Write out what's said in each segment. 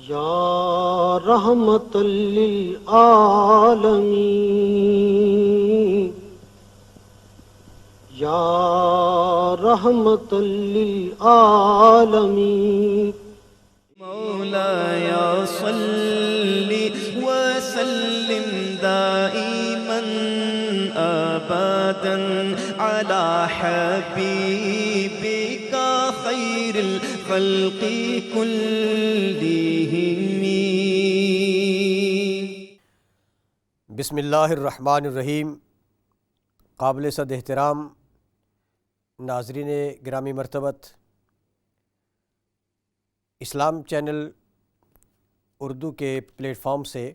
یا رحمت للعالمین یا رحمت للعالمین مولاي صل وسلم دائما أبدا على حبيبك خير الخلق كلهم. بسم اللہ الرحمن الرحیم. قابل صد احترام ناظرین گرامی مرتبت، اسلام چینل اردو کے پلیٹ فارم سے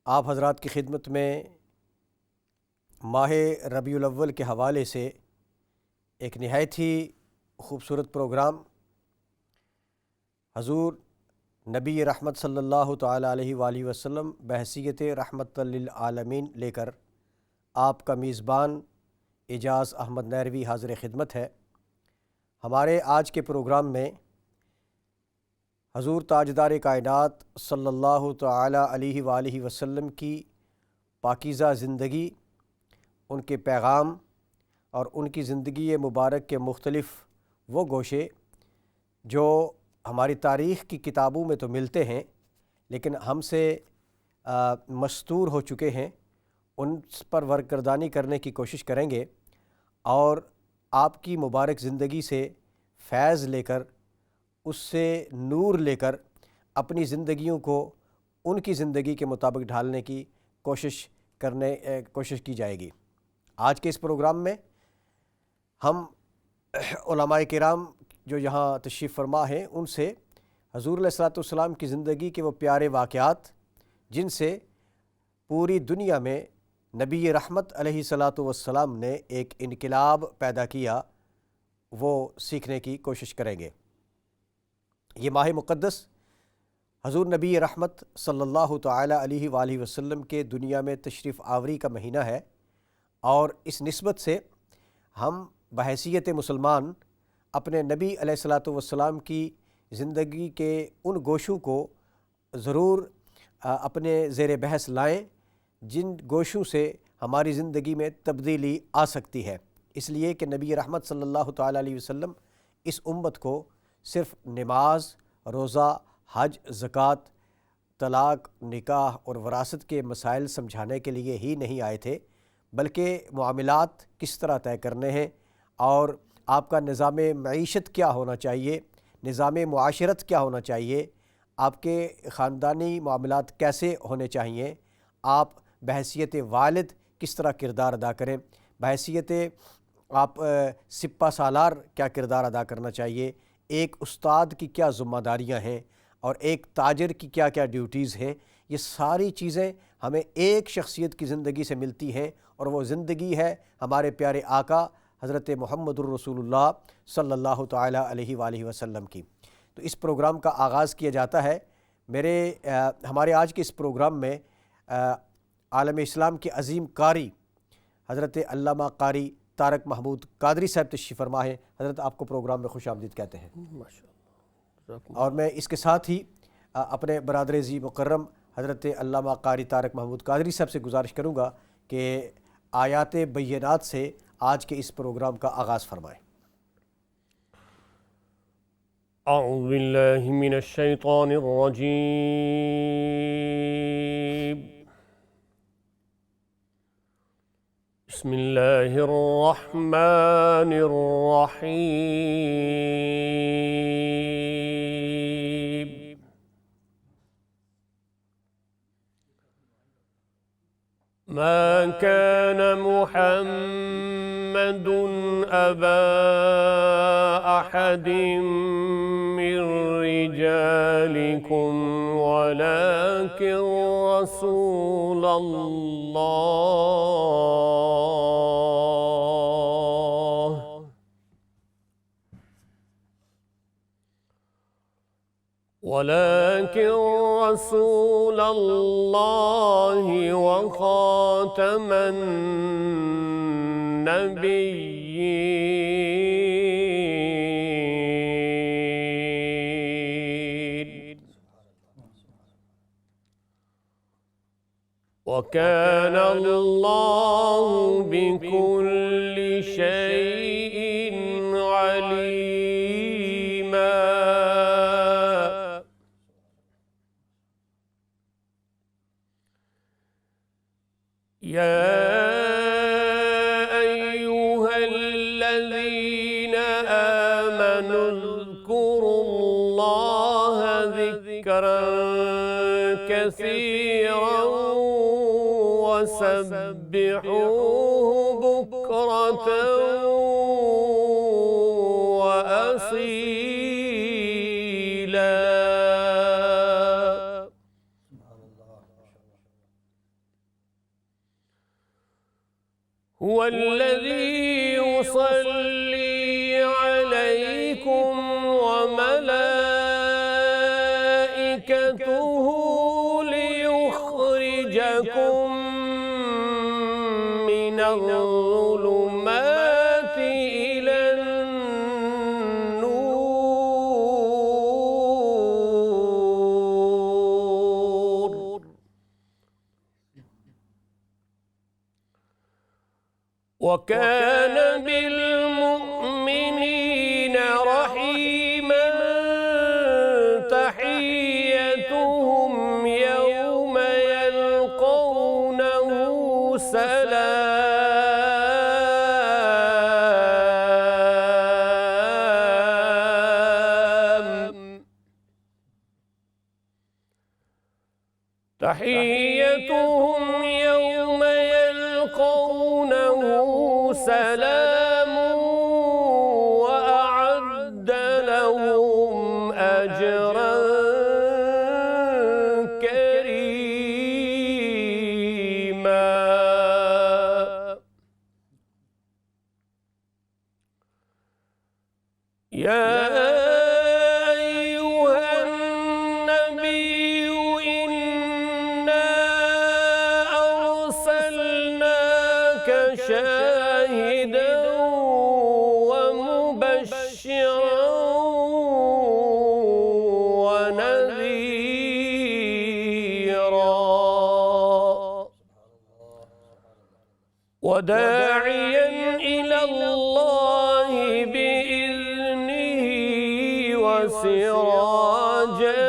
آپ حضرات کی خدمت میں ماہ ربیع الاول کے حوالے سے ایک نہایت ہی خوبصورت پروگرام حضور نبی رحمت صلی اللہ تعالیٰ علیہ وآلہ وسلم بحیثیت رحمت للعالمین لے کر آپ کا میزبان اعجاز احمد نیروی حاضر خدمت ہے. ہمارے آج کے پروگرام میں حضور تاجدار کائنات صلی اللہ تعالیٰ علیہ وآلہ وسلم کی پاکیزہ زندگی، ان کے پیغام اور ان کی زندگی مبارک کے مختلف وہ گوشے جو ہماری تاریخ کی کتابوں میں تو ملتے ہیں لیکن ہم سے مستور ہو چکے ہیں، ان پر ورکردانی کرنے کی کوشش کریں گے اور آپ کی مبارک زندگی سے فیض لے کر، اس سے نور لے کر اپنی زندگیوں کو ان کی زندگی کے مطابق ڈھالنے کی کوشش کی جائے گی. آج کے اس پروگرام میں ہم علماء کرام جو یہاں تشریف فرما ہیں ان سے حضور علیہ الصلوۃ والسلام کی زندگی کے وہ پیارے واقعات جن سے پوری دنیا میں نبی رحمت علیہ الصلوۃ والسلام نے ایک انقلاب پیدا کیا، وہ سیکھنے کی کوشش کریں گے. یہ ماہ مقدس حضور نبی رحمت صلی اللہ تعالیٰ علیہ وآلہ وسلم کے دنیا میں تشریف آوری کا مہینہ ہے اور اس نسبت سے ہم بحیثیت مسلمان اپنے نبی علیہ الصلوۃ والسلام کی زندگی کے ان گوشوں کو ضرور اپنے زیر بحث لائیں جن گوشوں سے ہماری زندگی میں تبدیلی آ سکتی ہے، اس لیے کہ نبی رحمت صلی اللہ تعالیٰ علیہ وسلم اس امت کو صرف نماز، روزہ، حج، زکوٰۃ، طلاق، نکاح اور وراثت کے مسائل سمجھانے کے لیے ہی نہیں آئے تھے، بلکہ معاملات کس طرح طے کرنے ہیں اور آپ کا نظام معیشت کیا ہونا چاہیے، نظام معاشرت کیا ہونا چاہیے، آپ کے خاندانی معاملات کیسے ہونے چاہیے، آپ بحیثیت والد کس طرح کردار ادا کریں، بحیثیت آپ سپہ سالار کیا کردار ادا کرنا چاہیے، ایک استاد کی کیا ذمہ داریاں ہیں اور ایک تاجر کی کیا کیا ڈیوٹیز ہیں. یہ ساری چیزیں ہمیں ایک شخصیت کی زندگی سے ملتی ہیں اور وہ زندگی ہے ہمارے پیارے آقا حضرت محمد الرسول اللہ صلی اللہ تعالیٰ علیہ وآلہ وسلم کی. تو اس پروگرام کا آغاز کیا جاتا ہے ہمارے آج کے اس پروگرام میں عالم اسلام کے عظیم قاری حضرت علامہ قاری طارق محمود قادری صاحب تشریف فرما ہیں. حضرت آپ کو پروگرام میں خوش آمدید کہتے ہیں. اور میں اس کے ساتھ ہی اپنے برادر ذی مکرم حضرت علامہ قاری طارق محمود قادری صاحب سے گزارش کروں گا کہ آیات بینات سے آج کے اس پروگرام کا آغاز فرمائیں. اعوذ باللہ من الشیطان الرجیم. بسم اللہ الرحمن الرحیم. ما كان محمد أبا أحد من رجالكم ولكن رسول الله ولكن رسول الله وخاتم النبيين. وكان الله بكل شيء عليما. يا أيها الذين آمنوا اذكروا الله ذكرا كثيرا وسبحوه بكرة وأصيلا. هو الذي يصلي عليكم وملائكته ليخرجكم من الظلمات إلى النور. وكان بالمؤمنين رحيما. تحيتهم يوم يلقونه سلام. تحيتهم يوم يلقونه سلام وأعد لهم أجرا كريما. يا أيها النبي إنا أرسلناك شاهدا ومبشرا ونذيرا وداعيا إلى الله بإذنه وسراجا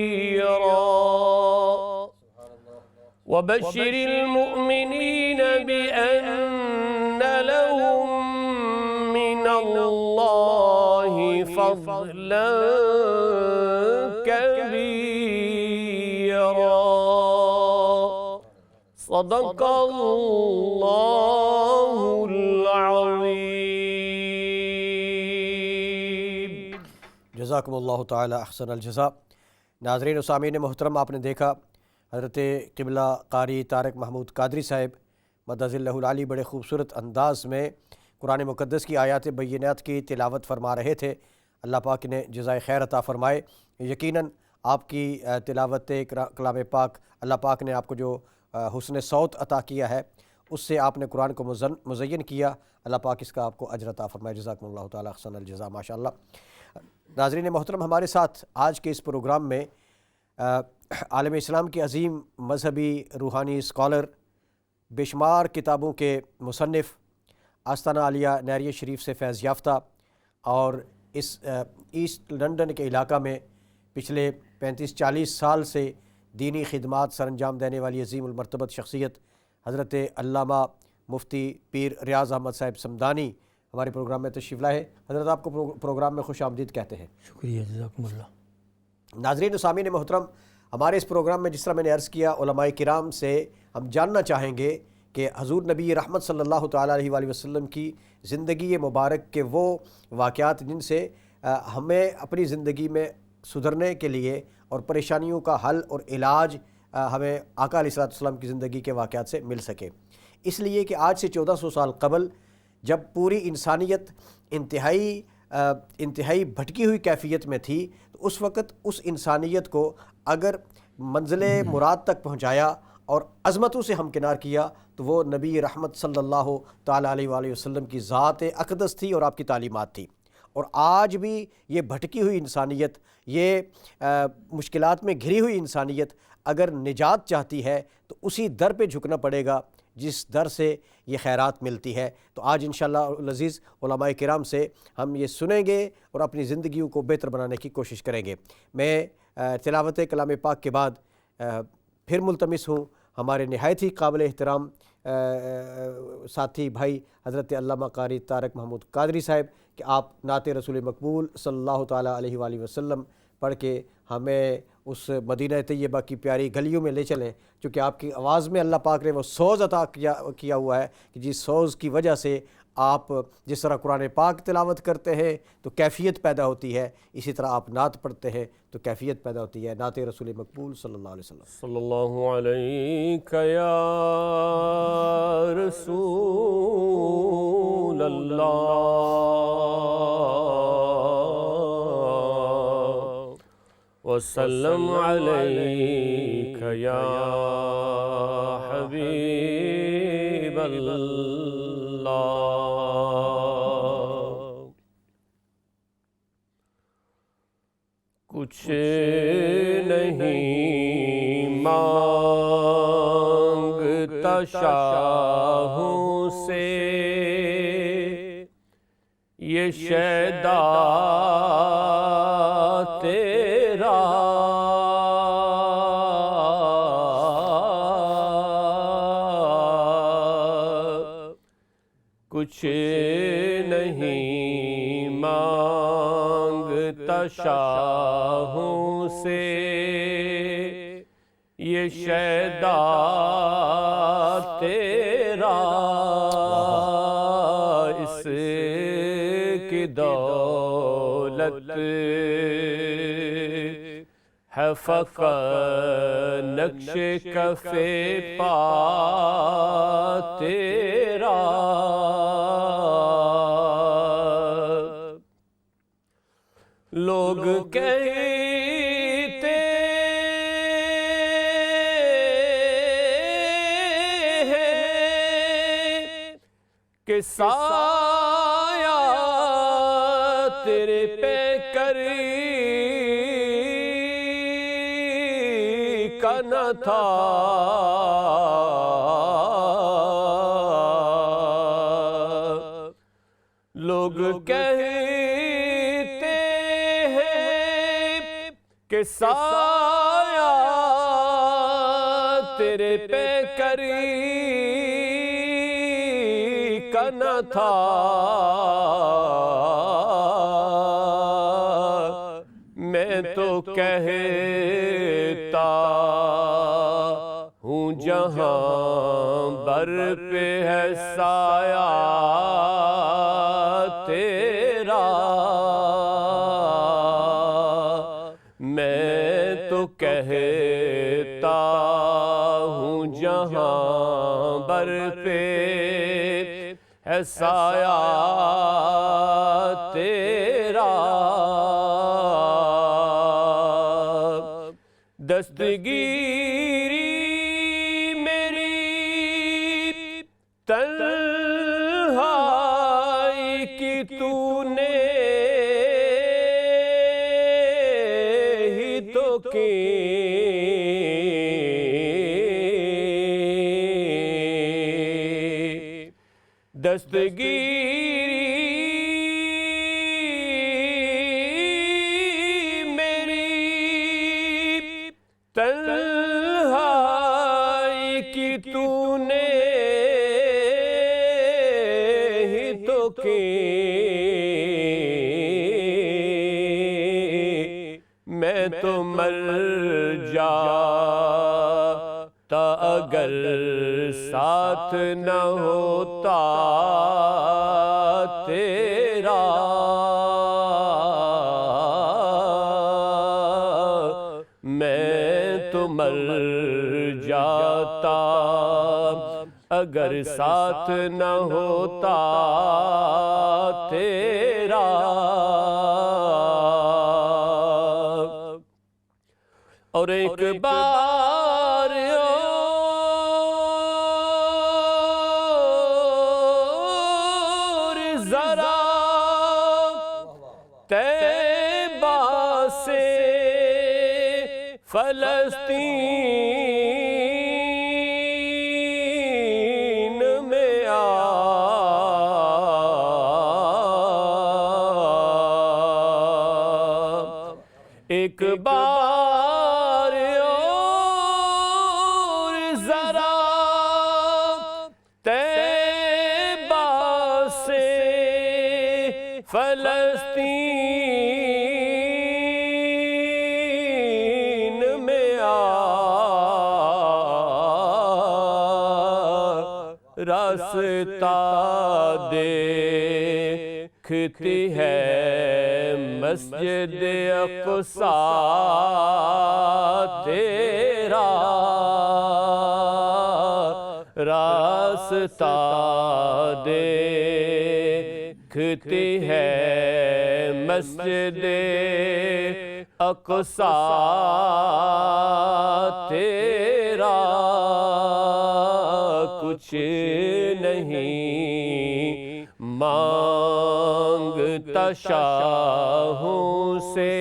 منيرا. وبشر المؤمنين بأن لهم من الله فضلا كبيرا. صدق الله العظيم. جزاکم اللہ تعالی احسن الجزا. ناظرین و سامعین محترم، آپ نے دیکھا حضرت قبلہ قاری طارق محمود قادری صاحب مدظ اللہ العالی بڑے خوبصورت انداز میں قرآن مقدس کی آیات بینات کی تلاوت فرما رہے تھے. اللہ پاک نے جزائے خیر عطا فرمائے. یقیناً آپ کی تلاوت کلام پاک، اللہ پاک نے آپ کو جو حسن صوت عطا کیا ہے، اس سے آپ نے قرآن کو مزین کیا. اللہ پاک اس کا آپ کو اجر عطا فرمائے. جزاکم اللہ تعالی احسن الجزا. ماشاءاللہ. ناظرین محترم، ہمارے ساتھ آج کے اس پروگرام میں عالم اسلام کے عظیم مذہبی روحانی اسکالر، بے شمار کتابوں کے مصنف، آستانہ عالیہ نیریہ شریف سے فیض یافتہ اور اس ایسٹ لنڈن کے علاقہ میں پچھلے 35-40 سال سے دینی خدمات سر انجام دینے والی عظیم المرتبت شخصیت حضرت علامہ مفتی پیر ریاض احمد صاحب صمدانی ہمارے پروگرام میں تشریف لائے. حضرت آپ کو پروگرام میں خوش آمدید کہتے ہیں. شکریہ، جزاکم اللہ. ناظرین و سامعین محترم، ہمارے اس پروگرام میں جس طرح میں نے عرض کیا، علماء کرام سے ہم جاننا چاہیں گے کہ حضور نبی رحمت صلی اللہ تعالیٰ علیہ وآلہ وسلم کی زندگی مبارک کے وہ واقعات جن سے ہمیں اپنی زندگی میں سدھرنے کے لیے اور پریشانیوں کا حل اور علاج ہمیں آقا علیہ السلام کی زندگی کے واقعات سے مل سکے. اس لیے کہ آج سے 1400 سال قبل جب پوری انسانیت انتہائی بھٹکی ہوئی کیفیت میں تھی، تو اس وقت اس انسانیت کو اگر منزل مراد تک پہنچایا اور عظمتوں سے ہمکنار کیا تو وہ نبی رحمت صلی اللہ تعالیٰ علیہ وآلہ وسلم کی ذات اقدس تھی اور آپ کی تعلیمات تھی. اور آج بھی یہ بھٹکی ہوئی انسانیت، یہ مشکلات میں گھری ہوئی انسانیت اگر نجات چاہتی ہے تو اسی در پہ جھکنا پڑے گا جس در سے یہ خیرات ملتی ہے۔ تو آج انشاءاللہ العزیز علماء کرام سے ہم یہ سنیں گے اور اپنی زندگیوں کو بہتر بنانے کی کوشش کریں گے۔ میں تلاوت کلام پاک کے بعد پھر ملتمس ہوں ہمارے نہایت ہی قابل احترام ساتھی بھائی حضرت علامہ قاری طارق محمود قادری صاحب کہ آپ نعت رسول مقبول صلی اللہ تعالیٰ علیہ وآلہ وسلم پڑھ کے ہمیں اس مدینہ طیبہ کی پیاری گلیوں میں لے چلیں، چونکہ آپ کی آواز میں اللہ پاک نے وہ سوز عطا کیا ہوا ہے کہ جس سوز کی وجہ سے آپ جس طرح قرآن پاک تلاوت کرتے ہیں تو کیفیت پیدا ہوتی ہے، اسی طرح آپ نعت پڑھتے ہیں تو کیفیت پیدا ہوتی ہے۔ نعت رسول مقبول صلی اللہ علیہ وسلم۔ صلی اللہ علیہ یا رسول اللہ وسلم علیک یا حبیب اللہ۔ کچھ نہیں مانگتا شاہوں سے یہ شیدا تیرا، کچھ نہیں مانگتا شاہوں سے یہ شیدا تیرا، اس کی دولت ہے فقط نقش کف پا تیرا، لوگ کہتے ہیں کہ سایہ تیرے پہ کری کا نہ تھا، لوگ کہتے ہیں کہ سایہ تیرے پہ کری کا نہ تھا، میں تو کہتا ہوں جہاں بر پہ ہے سایہ تیرا، میں تو کہتا ہوں جہاں بر پہ ہے سایہ تیرا، دستگیری میری تنہائی کی تو نے ہی تو کی، دستگیری میری تنہائی کی تو نے ہی تو کی، میں تو مر جاتا اگر ساتھ نہ ہوتا تیرا، میں تو مر جاتا اگر ساتھ نہ ہوتا تیرا، اور ایک بار اور ذرا طیبہ سے فلسطین میں آ، ایک بار اور ذرا طیبہ سے فلسطین میں آ، راستہ دیکھتی ہے مسجد اقصیٰ تیرا، راستہ دیکھتی ہے مسجد اقصیٰ تیرا، کچھ نہیں مانگتا شاہوں سے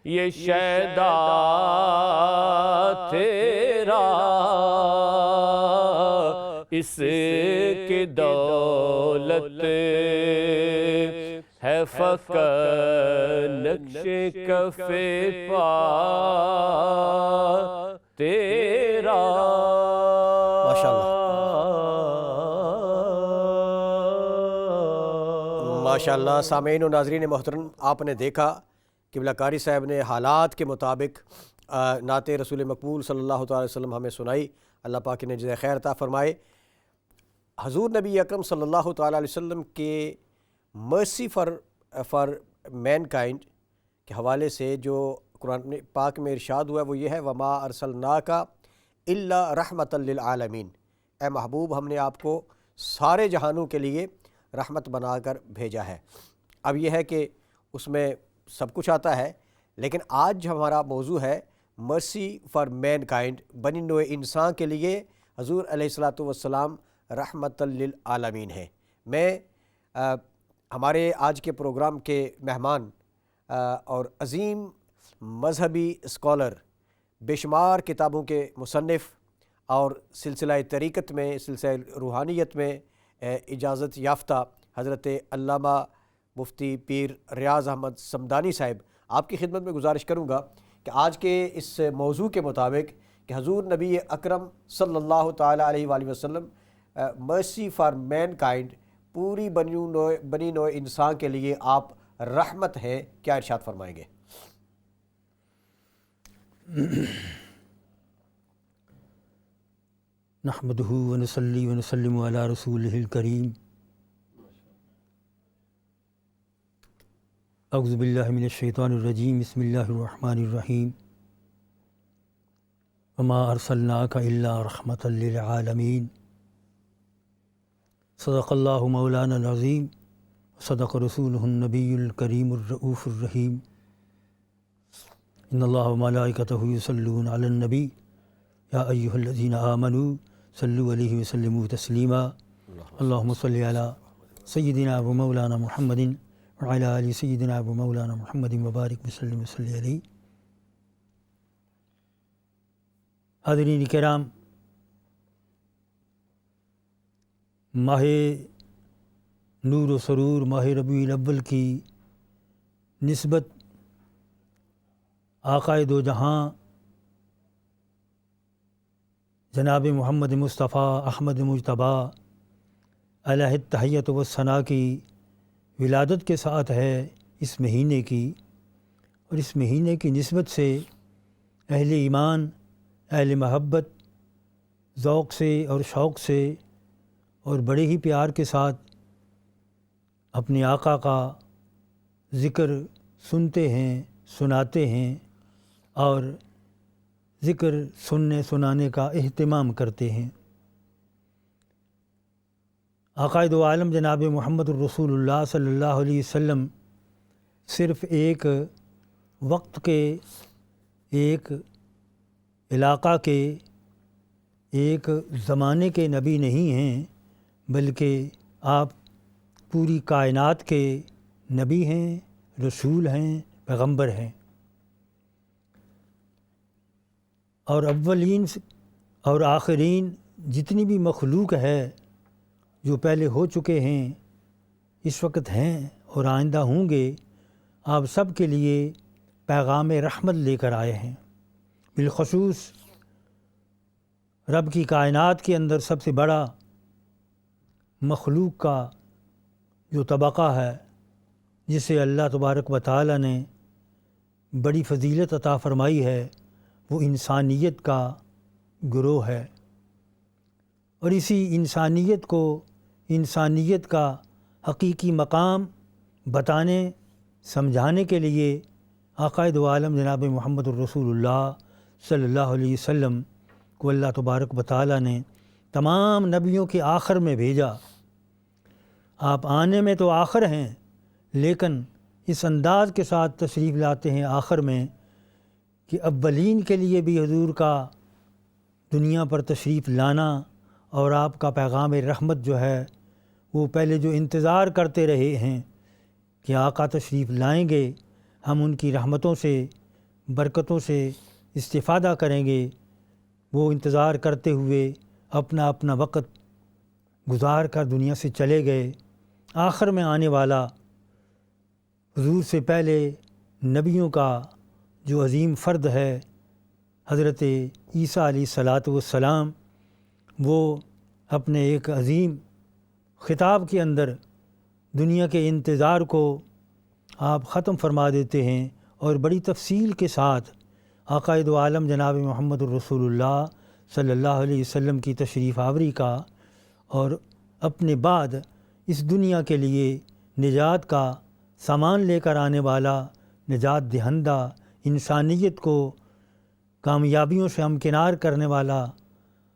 یہ شیدا تیرا، اس کی دولت ہے فقط نقش کف پا تیرا۔ ماشاءاللہ ماشاءاللہ۔ سامعین و ناظرین محترم، آپ نے دیکھا قبلہ کاری صاحب نے حالات کے مطابق نعت رسول مقبول صلی اللہ تعالی وسلم ہمیں سنائی، اللہ پاک نے جزائے خیر عطا فرمائے۔ حضور نبی اکرم صلی اللہ تعالی علیہ وسلم کے مرسی فار مین کائنڈ کے حوالے سے جو قرآن پاک میں ارشاد ہوا ہے وہ یہ ہے، وما ارسلناک الا رحمۃ للعالمین، اے محبوب ہم نے آپ کو سارے جہانوں کے لیے رحمت بنا کر بھیجا ہے۔ اب یہ ہے کہ اس میں سب کچھ آتا ہے، لیکن آج ہمارا موضوع ہے مرسی فار مین کائنڈ، بنی نوع انسان کے لیے حضور علیہ الصلاۃ والسلام رحمت للعالمین ہے۔ میں ہمارے آج کے پروگرام کے مہمان اور عظیم مذہبی اسکالر، بے شمار کتابوں کے مصنف اور سلسلہ طریقت میں، سلسلہ روحانیت میں اجازت یافتہ حضرت علامہ مفتی پیر ریاض احمد صمدانی صاحب، آپ کی خدمت میں گزارش کروں گا کہ آج کے اس موضوع کے مطابق کہ حضور نبی اکرم صلی اللہ تعالی علیہ وآلہ وسلم مرسی فار مین کائنڈ، پوری بنی نوع انسان کے لیے آپ رحمت ہیں، کیا ارشاد فرمائیں گے؟ نحمدہ ونصلی ونسلم علی رسولہ الکریم، اعوذ باللہ من الشیطان الرجیم، بسم اللہ الرحمن الرحیم، وما ارسلناک الا رحمۃ للعالمین، صدق اللہ مولانا العظیم، صدق رسولہ النبی الکریم الرؤوف الرحیم، ان اللہ وملائکتہ یصلون علی النبی یا ایہا الذین آمنوا صلوا علیہ وسلموا تسلیما، اللہم صلی علی سیدنا و مولانا محمد وعلی آل سیدنا و مولانا محمد وبارک وسلم وصلی علیہ۔ حاضرین کرام، ماہ نور و سرور، ماہ ربیع الاول کی نسبت آقائے دو جہاں جناب محمد مصطفیٰ احمد مجتبیٰ علیہ التحیۃ والثناء کی ولادت کے ساتھ ہے اس مہینے کی، اور اس مہینے کی نسبت سے اہل ایمان، اہل محبت ذوق سے اور شوق سے اور بڑے ہی پیار کے ساتھ اپنے آقا کا ذکر سنتے ہیں، سناتے ہیں، اور ذکر سننے سنانے کا اہتمام کرتے ہیں۔ آقائے دو عالم جناب محمد الرسول اللہ صلی اللہ علیہ وسلم صرف ایک وقت کے، ایک علاقہ کے، ایک زمانے کے نبی نہیں ہیں، بلکہ آپ پوری کائنات کے نبی ہیں، رسول ہیں، پیغمبر ہیں، اور اولین اور آخرین جتنی بھی مخلوق ہے جو پہلے ہو چکے ہیں، اس وقت ہیں اور آئندہ ہوں گے، آپ سب کے لیے پیغام رحمت لے کر آئے ہیں۔ بالخصوص رب کی کائنات کے اندر سب سے بڑا مخلوق کا جو طبقہ ہے، جسے اللہ تبارک و تعالی نے بڑی فضیلت عطا فرمائی ہے، وہ انسانیت کا گروہ ہے، اور اسی انسانیت کو، انسانیت کا حقیقی مقام بتانے سمجھانے کے لیے آقائے دو عالم جناب محمد الرسول اللہ صلی اللہ علیہ وسلم کو اللہ تبارک و تعالی نے تمام نبیوں کے آخر میں بھیجا۔ آپ آنے میں تو آخر ہیں، لیکن اس انداز کے ساتھ تشریف لاتے ہیں آخر میں کہ اولین کے لیے بھی حضور کا دنیا پر تشریف لانا اور آپ کا پیغام رحمت جو ہے وہ پہلے جو انتظار کرتے رہے ہیں کہ آقا تشریف لائیں گے، ہم ان کی رحمتوں سے، برکتوں سے استفادہ کریں گے، وہ انتظار کرتے ہوئے اپنا اپنا وقت گزار کر دنیا سے چلے گئے۔ آخر میں آنے والا حضور سے پہلے نبیوں کا جو عظیم فرد ہے حضرت عیسیٰ علیہ الصلاۃ والسلام، وہ اپنے ایک عظیم خطاب کے اندر دنیا کے انتظار کو آپ ختم فرما دیتے ہیں، اور بڑی تفصیل کے ساتھ آقائے دو عالم جناب محمد الرسول اللہ صلی اللہ علیہ وسلم کی تشریف آوری کا، اور اپنے بعد اس دنیا کے لیے نجات کا سامان لے کر آنے والا، نجات دہندہ، انسانیت کو کامیابیوں سے ہمکنار کرنے والا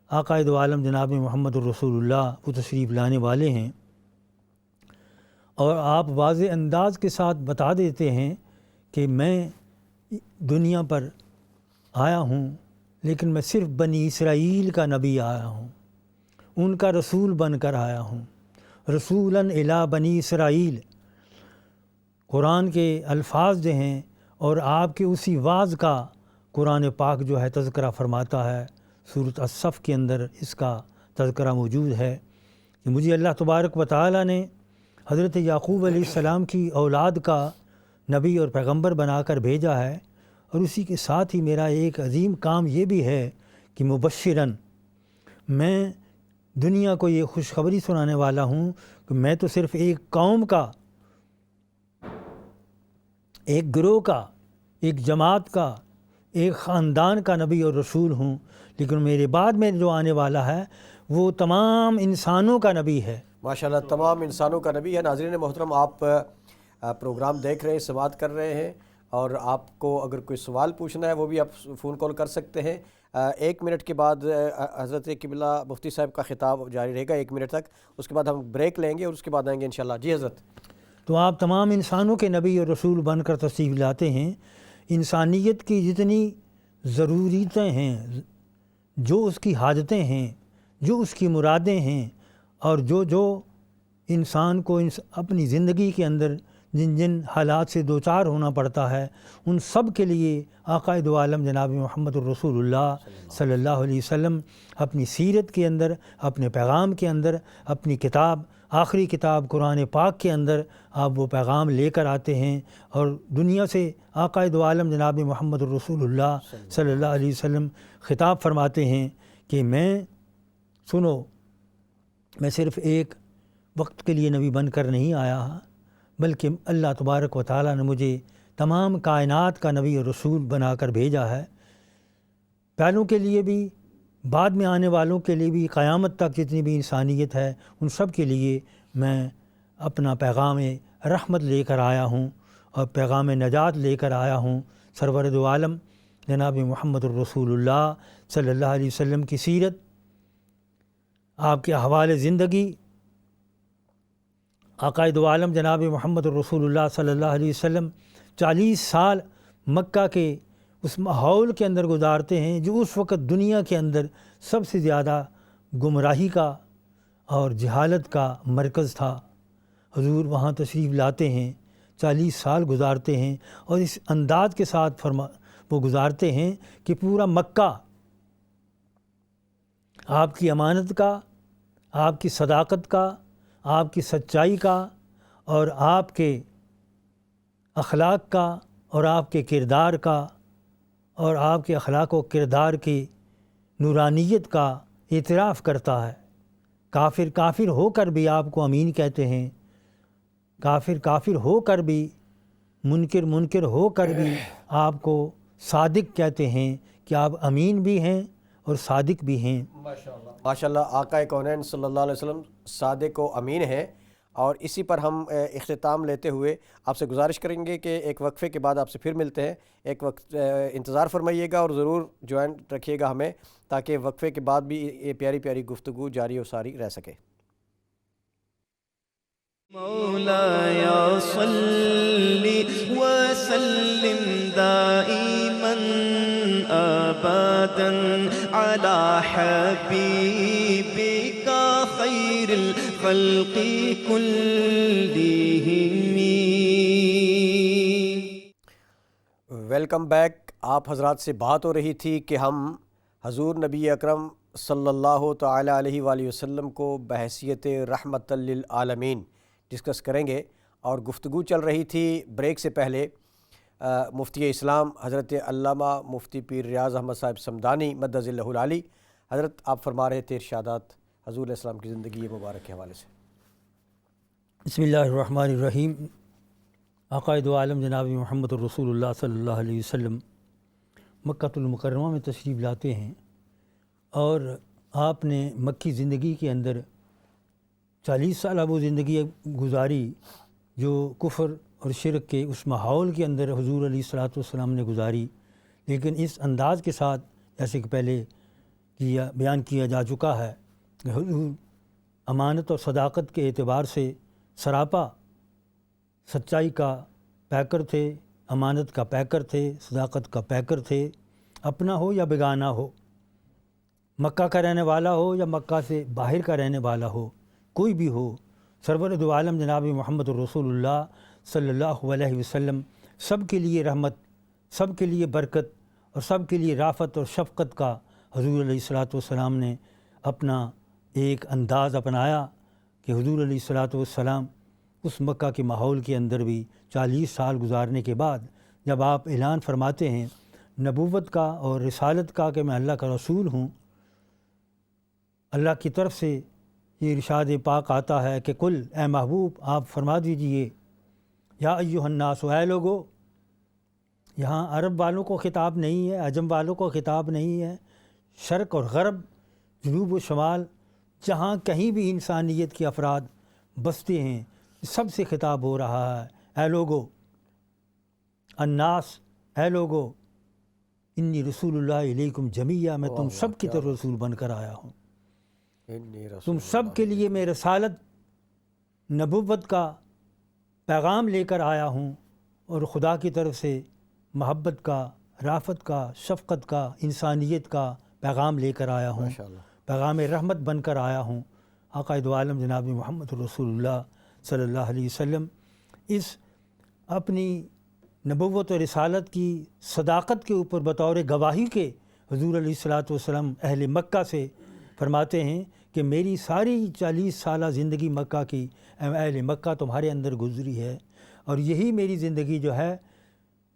آقائے دو عالم جناب محمد الرسول اللہ وہ تشریف لانے والے ہیں۔ اور آپ واضح انداز کے ساتھ بتا دیتے ہیں کہ میں دنیا پر آیا ہوں، لیکن میں صرف بنی اسرائیل کا نبی آیا ہوں، ان کا رسول بن کر آیا ہوں، رسولاً الی بنی اسرائیل۔ قرآن کے الفاظ جو ہیں اور آپ کے اسی واعظ کا قرآن پاک جو ہے تذکرہ فرماتا ہے، سورۃ الصف کے اندر اس کا تذکرہ موجود ہے کہ مجھے اللہ تبارک و تعالی نے حضرت یعقوب علیہ السلام کی اولاد کا نبی اور پیغمبر بنا کر بھیجا ہے، اور اسی کے ساتھ ہی میرا ایک عظیم کام یہ بھی ہے کہ مبشراً، میں دنیا کو یہ خوشخبری سنانے والا ہوں کہ میں تو صرف ایک قوم کا، ایک گروہ کا، ایک جماعت کا، ایک خاندان کا نبی اور رسول ہوں، لیکن میرے بعد میں جو آنے والا ہے وہ تمام انسانوں کا نبی ہے۔ ماشاءاللہ تمام انسانوں کا نبی ہے۔ ناظرین محترم، آپ پروگرام دیکھ رہے ہیں، سماعت کر رہے ہیں، اور آپ کو اگر کوئی سوال پوچھنا ہے وہ بھی آپ فون کال کر سکتے ہیں۔ 1 منٹ کے بعد حضرت قبلہ مفتی صاحب کا خطاب جاری رہے گا 1 منٹ تک، اس کے بعد ہم بریک لیں گے اور اس کے بعد آئیں گے انشاءاللہ۔ جی حضرت۔ تو آپ تمام انسانوں کے نبی اور رسول بن کر تشریف لاتے ہیں۔ انسانیت کی جتنی ضروریتیں ہیں، جو اس کی حاجتیں ہیں، جو اس کی مرادیں ہیں، اور جو انسان کو اپنی زندگی کے اندر جن جن حالات سے دوچار ہونا پڑتا ہے، ان سب کے لیے آقائے دو عالم جناب محمد الرسول اللہ صلی اللہ علیہ وسلم اپنی سیرت کے اندر، اپنے پیغام کے اندر، اپنی کتاب، آخری کتاب قرآن پاک کے اندر آپ وہ پیغام لے کر آتے ہیں، اور دنیا سے آقائے دو عالم جناب محمد الرسول اللہ صلی اللہ علیہ وسلم خطاب فرماتے ہیں کہ سنو، میں صرف ایک وقت کے لیے نبی بن کر نہیں آیا، بلکہ اللہ تبارک و تعالیٰ نے مجھے تمام کائنات کا نبی اور رسول بنا کر بھیجا ہے، پہلوں کے لیے بھی، بعد میں آنے والوں کے لیے بھی، قیامت تک جتنی بھی انسانیت ہے ان سب کے لیے میں اپنا پیغام رحمت لے کر آیا ہوں اور پیغام نجات لے کر آیا ہوں۔ سرور دو عالم جناب محمد الرسول اللہ صلی اللہ علیہ وسلم کی سیرت، آپ کے احوال زندگی، آقائے دو عالم جناب محمد الرسول اللہ صلی اللہ علیہ وسلم 40 سال مکہ کے اس ماحول کے اندر گزارتے ہیں جو اس وقت دنیا کے اندر سب سے زیادہ گمراہی کا اور جہالت کا مرکز تھا۔ حضور وہاں تشریف لاتے ہیں، 40 سال گزارتے ہیں، اور اس انداز کے ساتھ وہ گزارتے ہیں کہ پورا مکہ آپ کی امانت کا، آپ کی صداقت کا، آپ کی سچائی کا، اور آپ کے اخلاق کا، اور آپ کے کردار کا، اور آپ کے اخلاق و کردار کی نورانیت کا اعتراف کرتا ہے۔ کافر کافر ہو کر بھی آپ کو امین کہتے ہیں، کافر کافر ہو کر بھی، منکر منکر ہو کر بھی آپ کو صادق کہتے ہیں کہ آپ امین بھی ہیں اور صادق بھی ہیں۔ ماشاءاللہ آقا کونین صلی اللہ علیہ وسلم صادق و امین ہیں۔ اور اسی پر ہم اختتام لیتے ہوئے آپ سے گزارش کریں گے کہ ایک وقفے کے بعد آپ سے پھر ملتے ہیں۔ ایک وقت انتظار فرمائیے گا اور ضرور جوائن رکھیے گا ہمیں، تاکہ وقفے کے بعد بھی یہ پیاری پیاری گفتگو جاری و ساری رہ سکے۔ مولاي صل وسلم دائما ابدا على حبيبك خير الخلق كلهم۔ Welcome back. آپ حضرات سے بات ہو رہی تھی کہ ہم حضور نبی اکرم صلی اللہ تعالی علیہ وآلہ وسلم کو بحیثیت رحمت للعالمین ڈسکس کریں گے، اور گفتگو چل رہی تھی بریک سے پہلے مفتی اسلام حضرت علامہ مفتی پیر ریاض احمد صاحب صمدانی مدظ اللہ العالی۔ حضرت آپ فرما رہے تھے ارشادات حضور علیہ السلام کی زندگی مبارک کے حوالے سے۔ بسم اللہ الرحمن الرحیم۔ عقائد و عالم جناب محمد الرسول اللہ صلی اللہ علیہ وسلم مکہ المکرمہ میں تشریف لاتے ہیں، اور آپ نے مکی زندگی کے اندر 40 سالہ وہ زندگی گزاری جو کفر اور شرک کے اس ماحول کے اندر حضور علیہ الصلوۃ والسلام نے گزاری، لیکن اس انداز کے ساتھ جیسے کہ پہلے بیان کیا جا چکا ہے کہ حضور امانت اور صداقت کے اعتبار سے سراپا سچائی کا پیکر تھے، امانت کا پیکر تھے، صداقت کا پیکر تھے، اپنا ہو یا بیگانہ ہو، مکہ کا رہنے والا ہو یا مکہ سے باہر کا رہنے والا ہو، کوئی بھی ہو، سرور دو عالم جناب محمد الرسول اللہ صلی اللہ علیہ وسلم سب کے لیے رحمت، سب کے لیے برکت اور سب کے لیے رافت اور شفقت کا حضور علیہ الصلوۃ والسلام نے اپنا ایک انداز اپنایا کہ حضور علیہ الصلوۃ والسلام اس مکہ کے ماحول کے اندر بھی 40 سال گزارنے کے بعد جب آپ اعلان فرماتے ہیں نبوت کا اور رسالت کا کہ میں اللہ کا رسول ہوں، اللہ کی طرف سے یہ ارشاد پاک آتا ہے کہ کل اے محبوب آپ فرما دیجئے یا ایھا الناس، اے لوگو۔ یہاں عرب والوں کو خطاب نہیں ہے، عجم والوں کو خطاب نہیں ہے، شرق اور غرب، جنوب و شمال، جہاں کہیں بھی انسانیت کے افراد بستے ہیں سب سے خطاب ہو رہا ہے۔ اے لوگو، الناس، اے لوگو، انی رسول اللہ علیکم جمیعا، میں تم سب کی طرف رسول بن کر آیا ہوں، تم سب کے لیے میں رسالت نبوت کا پیغام لے کر آیا ہوں، اور خدا کی طرف سے محبت کا، رافت کا، شفقت کا، انسانیت کا پیغام لے کر آیا ہوں، پیغام رحمت بن کر آیا ہوں۔ عقائد عالم جناب محمد رسول اللہ صلی اللہ علیہ وسلم اس اپنی نبوت و رسالت کی صداقت کے اوپر بطور گواہی کے حضور علیہ الصلوۃ والسلام اہل مکہ سے فرماتے ہیں کہ میری ساری 40 سالہ زندگی مکہ کی، اہل مکہ تمہارے اندر گزری ہے، اور یہی میری زندگی جو ہے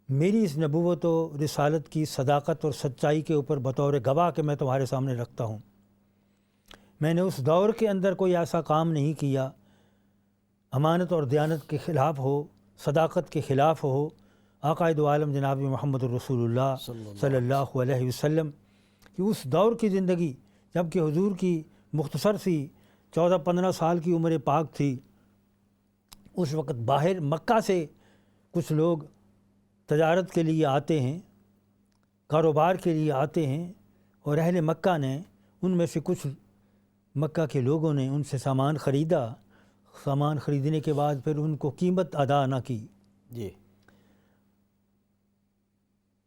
میری اس نبوت و رسالت کی صداقت اور سچائی کے اوپر بطور گواہ کہ میں تمہارے سامنے رکھتا ہوں۔ میں نے اس دور کے اندر کوئی ایسا کام نہیں کیا امانت اور دیانت کے خلاف ہو، صداقت کے خلاف ہو۔ عقائد عالم جناب محمد الرسول اللہ صلی اللہ علیہ وسلم کہ اس دور کی زندگی جب کہ حضور کی مختصر سی 14-15 سال کی عمر پاک تھی، اس وقت باہر مکہ سے کچھ لوگ تجارت کے لیے آتے ہیں، کاروبار کے لیے آتے ہیں، اور اہل مکہ نے ان میں سے کچھ مکہ کے لوگوں نے ان سے سامان خریدا، سامان خریدنے کے بعد پھر ان کو قیمت ادا نہ کی، جی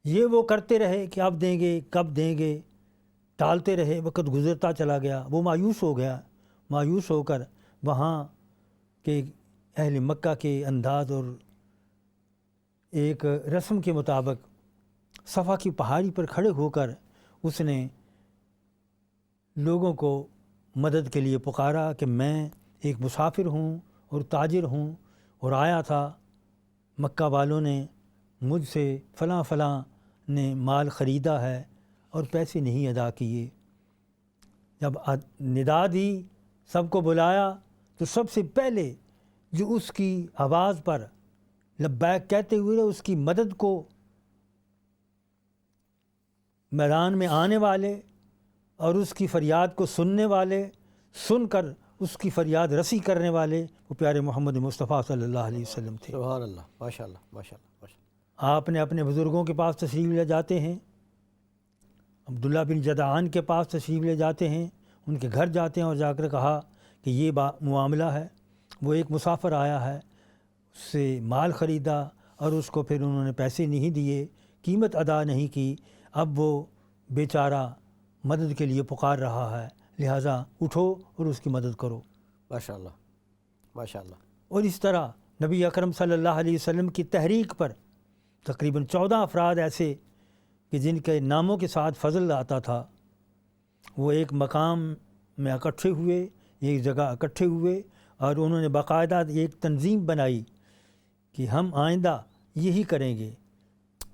یہ وہ کرتے رہے کہ اب دیں گے، کب دیں گے، ٹالتے رہے، وقت گزرتا چلا گیا، وہ مایوس ہو گیا، مایوس ہو کر وہاں کے اہل مکہ کے انداز اور ایک رسم کے مطابق صفا کی پہاڑی پر کھڑے ہو کر اس نے لوگوں کو مدد کے لیے پکارا کہ میں ایک مسافر ہوں اور تاجر ہوں اور آیا تھا، مکہ والوں نے مجھ سے فلاں فلاں نے مال خریدا ہے اور پیسے نہیں ادا کیے۔ جب ندا دی، سب کو بلایا، تو سب سے پہلے جو اس کی آواز پر لبیک کہتے ہوئے اس کی مدد کو میدان میں آنے والے اور اس کی فریاد کو سننے والے، سن کر اس کی فریاد رسی کرنے والے، وہ پیارے محمد مصطفیٰ صلی اللہ علیہ وسلم تھے۔ سبحان اللہ، ماشاء اللہ، ماشاء اللہ، ماشاء اللہ۔ آپ نے اپنے بزرگوں کے پاس تشریف لے جاتے ہیں، عبداللہ بن جدعان کے پاس تشریف لے جاتے ہیں، ان کے گھر جاتے ہیں اور جا کر کہا کہ یہ معاملہ ہے، وہ ایک مسافر آیا ہے، اس سے مال خریدا اور اس کو پھر انہوں نے پیسے نہیں دیے، قیمت ادا نہیں کی، اب وہ بیچارہ مدد کے لیے پکار رہا ہے، لہٰذا اٹھو اور اس کی مدد کرو۔ ماشاء اللہ، ماشاء اللہ۔ اور اس طرح نبی اکرم صلی اللہ علیہ وسلم کی تحریک پر تقریباً 14 افراد ایسے کہ جن کے ناموں کے ساتھ فضل آتا تھا، وہ ایک مقام میں اکٹھے ہوئے، ایک جگہ اکٹھے ہوئے اور انہوں نے باقاعدہ ایک تنظیم بنائی کہ ہم آئندہ یہی کریں گے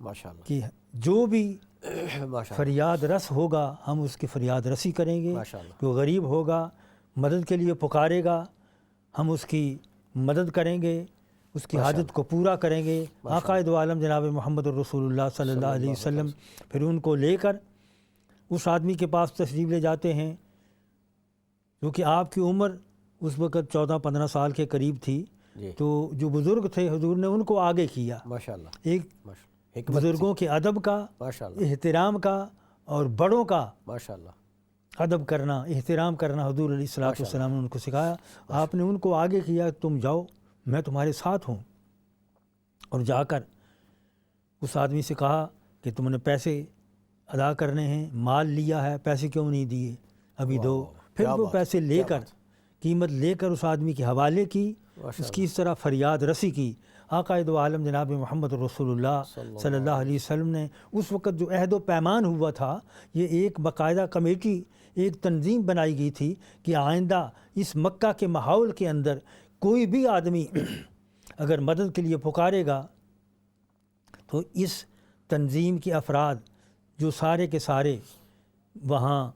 ماشاء اللہ، کہ جو بھی ماشاء اللہ، فریاد رس ہوگا ہم اس کی فریاد رسی کریں گے، ماشاء اللہ۔ جو غریب ہوگا مدد کے لیے پکارے گا ہم اس کی مدد کریں گے، اس کی حاجت کو پورا کریں گے۔ آقا دو عالم جناب محمد الرسول اللہ صلی اللہ علیہ وسلم پھر ان کو لے کر اس آدمی کے پاس تشریف لے جاتے ہیں جو کہ آپ کی عمر اس وقت 14-15 سال کے قریب تھی، جی، تو جو بزرگ تھے حضور نے ان کو آگے کیا، ماشاء اللہ، ایک ماشاء اللہ، حکمت تھی، بزرگوں کے ادب کا، ماشاء اللہ، احترام کا اور بڑوں کا ماشاء اللہ، ادب کرنا، احترام کرنا حضور علیہ الصلوۃ والسلام نے ان کو سکھایا۔ آپ نے ان کو آگے کیا، تم جاؤ میں تمہارے ساتھ ہوں، اور جا کر اس آدمی سے کہا کہ تم نے پیسے ادا کرنے ہیں، مال لیا ہے، پیسے کیوں نہیں دیے، ابھی دو۔ پھر وہ پیسے لے کر قیمت لے کر اس آدمی کے حوالے کی، اس کی اس طرح فریاد رسی کی۔ آقا دو عالم جناب محمد رسول اللہ صلی اللہ علیہ وسلم نے اس وقت جو عہد و پیمان ہوا تھا، یہ ایک باقاعدہ کمیٹی، ایک تنظیم بنائی گئی تھی کہ آئندہ اس مکہ کے ماحول کے اندر کوئی بھی آدمی اگر مدد کے لیے پکارے گا تو اس تنظیم کے افراد جو سارے کے سارے وہاں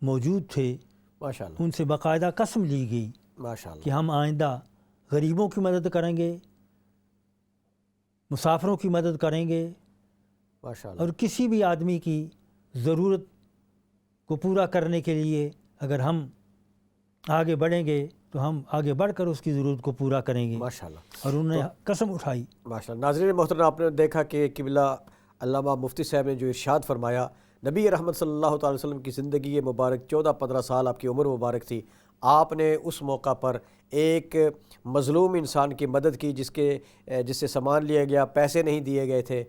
موجود تھے، ماشاء اللہ، ان سے باقاعدہ قسم لی گئی ماشاء اللہ، کہ ہم آئندہ غریبوں کی مدد کریں گے، مسافروں کی مدد کریں گے، ماشاء اللہ، اور کسی بھی آدمی کی ضرورت کو پورا کرنے کے لیے اگر ہم آگے بڑھیں گے تو ہم آگے بڑھ کر اس کی ضرورت کو پورا کریں گے، ماشاء اللہ، اور انہوں نے قسم اٹھائی۔ ماشاء اللہ۔ ناظرین محترم، آپ نے دیکھا کہ قبلہ علامہ مفتی صاحب نے جو ارشاد فرمایا، نبی رحمت صلی اللہ تعالی وسلم کی زندگی مبارک 14-15 سال آپ کی عمر مبارک تھی، آپ نے اس موقع پر ایک مظلوم انسان کی مدد کی جس سے سامان لیا گیا، پیسے نہیں دیے گئے تھے،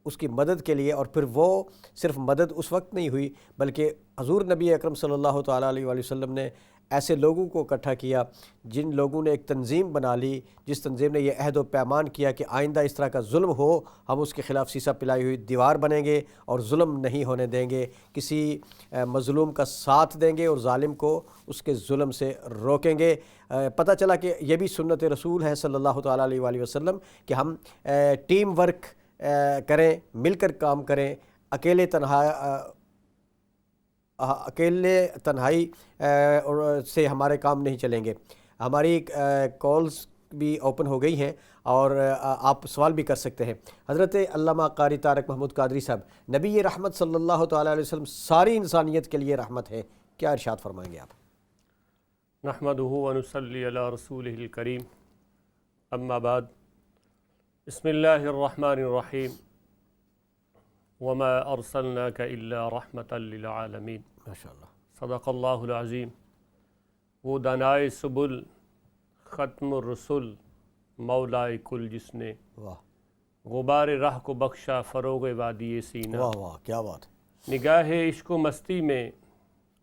اس کی مدد کے لیے، اور پھر وہ صرف مدد اس وقت نہیں ہوئی بلکہ حضور نبی اکرم صلی اللہ تعالیٰ علیہ وآلہ وسلم نے ایسے لوگوں کو اکٹھا کیا جن لوگوں نے ایک تنظیم بنا لی، جس تنظیم نے یہ عہد و پیمان کیا کہ آئندہ اس طرح کا ظلم ہو ہم اس کے خلاف سیسہ پلائی ہوئی دیوار بنیں گے اور ظلم نہیں ہونے دیں گے، کسی مظلوم کا ساتھ دیں گے اور ظالم کو اس کے ظلم سے روکیں گے۔ پتہ چلا کہ یہ بھی سنت رسول ہے صلی اللہ تعالیٰ علیہ وآلہ وسلم کہ ہم ٹیم ورک کریں، مل کر کام کریں، اکیلے تنہائی سے ہمارے کام نہیں چلیں گے۔ ہماری کالز بھی اوپن ہو گئی ہیں اور آپ سوال بھی کر سکتے ہیں۔ حضرت علامہ قاری طارق محمود قادری صاحب، نبی رحمت صلی اللہ تعالیٰ علیہ وسلم ساری انسانیت کے لیے رحمت ہے، کیا ارشاد فرمائیں گے آپ؟ نحمدہ ونصلی علی رسولہ الکریم، اما بعد، بسم اللہ الرحمن الرحیم، وما ارسلناک الا رحمتا للعالمین، ماشاءاللہ، صدق اللہ العظیم۔ وہ دانائے سبل، ختم الرسل، مولائے کل، جس نے واہ غبار راہ کو بخشا فروغ وادی سینہ، واہ واہ، کیا بات ہے، نگاہ عشق و مستی میں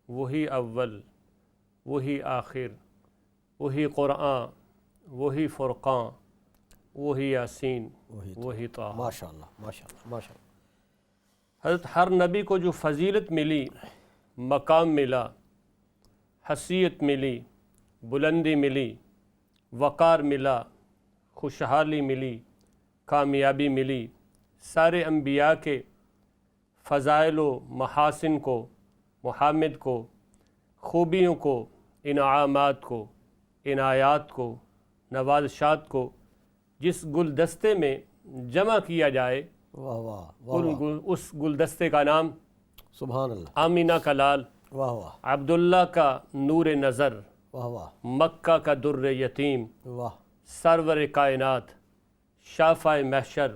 وہی اول، وہی آخر، وہی قرآن، وہی فرقان، وہی یاسین، وہی طٰہٰ۔ ماشاء اللہ ماشاء اللہ ماشاء اللہ۔ حضرت ہر نبی کو جو فضیلت ملی، مقام ملا، حیثیت ملی، بلندی ملی، وقار ملا، خوشحالی ملی، کامیابی ملی، سارے انبیاء کے فضائل و محاسن کو، محامد کو، خوبیوں کو، انعامات کو، عنایات کو، نوازشات کو جس گلدستے میں جمع کیا جائے، واہ واہ اس گلدستے کا نام سبحان اللہ، آمینہ کا لال، واہ واہ عبداللہ کا نور نظر، واہ واہ مکہ کا در یتیم، واہ سرور کائنات، شافع محشر،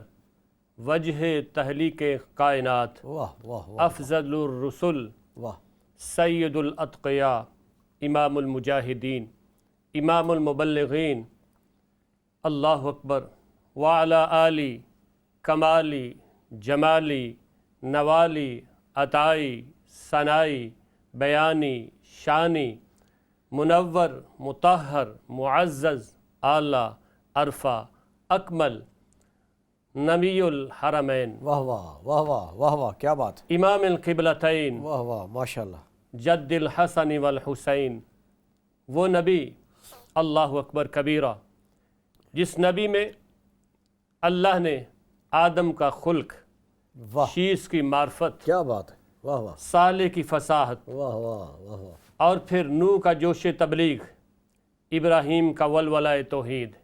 وجہ تحلیق کائنات، واہ واہ واہ افضل الرسل، واہ سید الاتقیاء، امام المجاہدین، امام المبلغین، اللہ اکبر، وعلی آلی کمالی جمالی نوالی عطائی ثنائی بیانی شانی، منور مطہر معزز اعلیٰ عرفہ اکمل، نبی الحرمین، واہ واہ واہ واہ واہ واہ، کیا بات، امام القبلتین، واہ واہ ماشاء اللہ، جد الحسن والحسین، وہ نبی، اللہ اکبر کبیرہ، جس نبی میں اللہ نے آدم کا خلق، واہ شیش کی معرفت، کیا بات ہے، واہ واہ صالح کی فصاحت، واہ واہ واہ واہ، اور پھر نوح کا جوش تبلیغ، ابراہیم کا ولولہ توحید،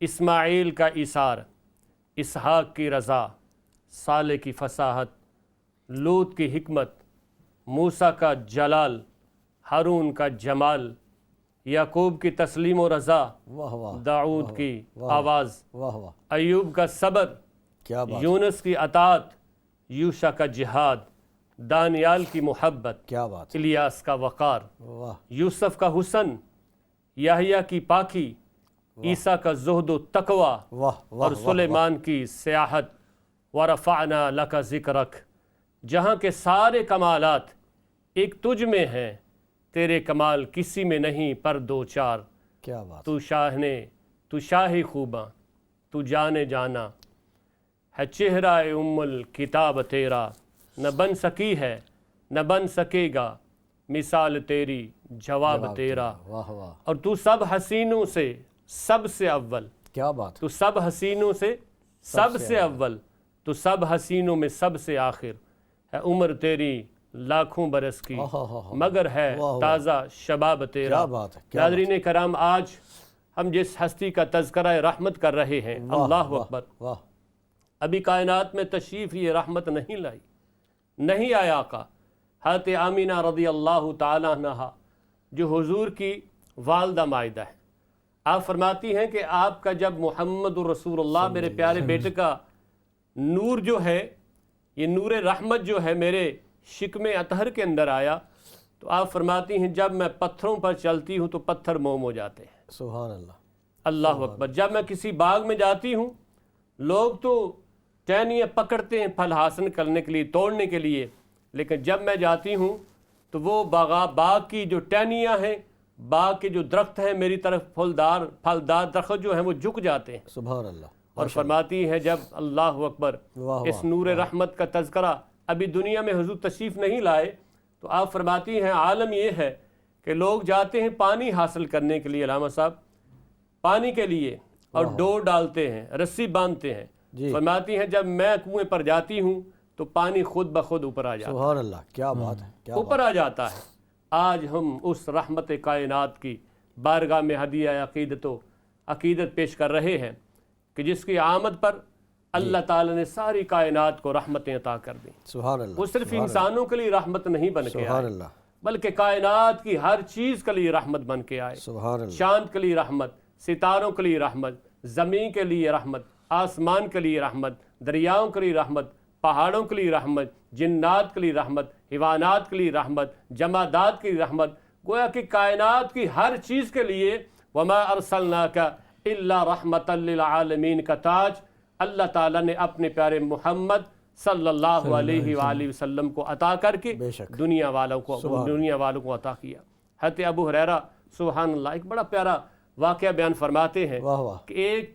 اسماعیل کا ایثار، اسحاق کی رضا، صالح کی فصاحت، لوط کی حکمت، موسیٰ کا جلال، ہارون کا جمال، یعقوب کی تسلیم و رضا، واہ واہ داؤد کی آواز، واہ واہ، ایوب کا صبر، کیا بات، یونس کی اطاعت، یوشع کا جہاد، دانیال کی محبت، کیا بات، الیاس کا وقار، واہ یوسف کا حسن، یحییٰ کی پاکی، عیسیٰ کا زہد و تقوی، واہ واہ، اور سلیمان کی سیاحت، ورفعنا لک ذکرک، جہاں کے سارے کمالات ایک تجھ میں ہیں، تیرے کمال کسی میں نہیں پر دو چار، کیا بات، تو شاہ خوباں، تو جانے جانا ہے، چہرہ ام الکتاب تیرا، نہ بن سکی ہے نہ بن سکے گا مثال تیری، جواب تیرا، واہ واہ، اور تو سب حسینوں سے سب سے اول، کیا بات، تو سب حسینوں سے سب سے اول، تو سب حسینوں میں سب سے آخر ہے، عمر تیری لاکھوں برس کی مگر ہے تازہ شباب تیرا۔ کیا بات ہے، کیا ناظرین کرام، آج ہم جس ہستی کا تذکرہ رحمت کر رہے ہیں، اللہ اکبر، واہ، ابھی کائنات میں تشریف یہ رحمت نہیں لائی، نہیں آیا آقا۔ حضرت آمینہ رضی اللہ تعالیٰ عنہا جو حضور کی والدہ مائدہ ہے، آپ فرماتی ہیں کہ آپ کا جب محمد الرسول اللہ میرے پیارے بیٹے کا نور جو ہے، یہ نور رحمت جو ہے میرے شکم اطہر کے اندر آیا، تو آپ فرماتی ہیں جب میں پتھروں پر چلتی ہوں تو پتھر موم ہو جاتے ہیں، سبحان اللہ، اللہ اکبر۔ جب میں کسی باغ میں جاتی ہوں، لوگ تو ٹہنیاں پکڑتے ہیں پھل حاصل کرنے کے لیے، توڑنے کے لیے، لیکن جب میں جاتی ہوں تو وہ باغ کی جو ٹہنیاں ہیں، باغ کے جو درخت ہیں، میری طرف پھلدار درخت جو ہیں وہ جھک جاتے ہیں، سبحان اللہ، اور فرماتی ہے جب اللہ اکبر واہ اس نور رحمت کا تذکرہ ابھی دنیا میں حضور تشریف نہیں لائے، تو آپ فرماتی ہیں عالم یہ ہے کہ لوگ جاتے ہیں پانی حاصل کرنے کے لیے، علامہ صاحب، پانی کے لیے، اور ڈور ڈالتے ہیں، رسی باندھتے ہیں، فرماتی ہیں جب میں کنویں پر جاتی ہوں تو پانی خود بخود اوپر آ جاتا ہے، سبحان اللہ، کیا بات ہے، کیا اوپر آ جاتا ہے۔ آج ہم اس رحمت کائنات کی بارگاہ میں ہدیہ عقیدت پیش کر رہے ہیں کہ جس کی آمد پر اللہ تعالیٰ نے ساری کائنات کو رحمتیں عطا کر دیں۔ سبحان اللہ، وہ صرف انسانوں کے لیے رحمت نہیں بن کے سبحان آئے، اللہ، بلکہ کائنات کی ہر چیز کے لیے رحمت بن کے آئے۔ سبحان اللہ، چاند کے لیے رحمت، ستاروں کے لیے رحمت، زمین کے لیے رحمت، آسمان کے لیے رحمت، دریاؤں کے لیے رحمت، پہاڑوں کے لیے رحمت، جنات کے لیے رحمت، حیوانات کے لیے رحمت، جمادات کے لیے رحمت، گویا کہ کائنات کی ہر چیز کے لیے وما ارسلناک الا رحمت للعالمین کا تاج اللہ تعالیٰ نے اپنے پیارے محمد صلی اللہ علیہ وآلہ وسلم کو عطا کر کے دنیا والوں کو عطا کیا۔ حضرت ابو ہریرہ سبحان اللہ ایک بڑا پیارا واقعہ بیان فرماتے ہیں کہ ایک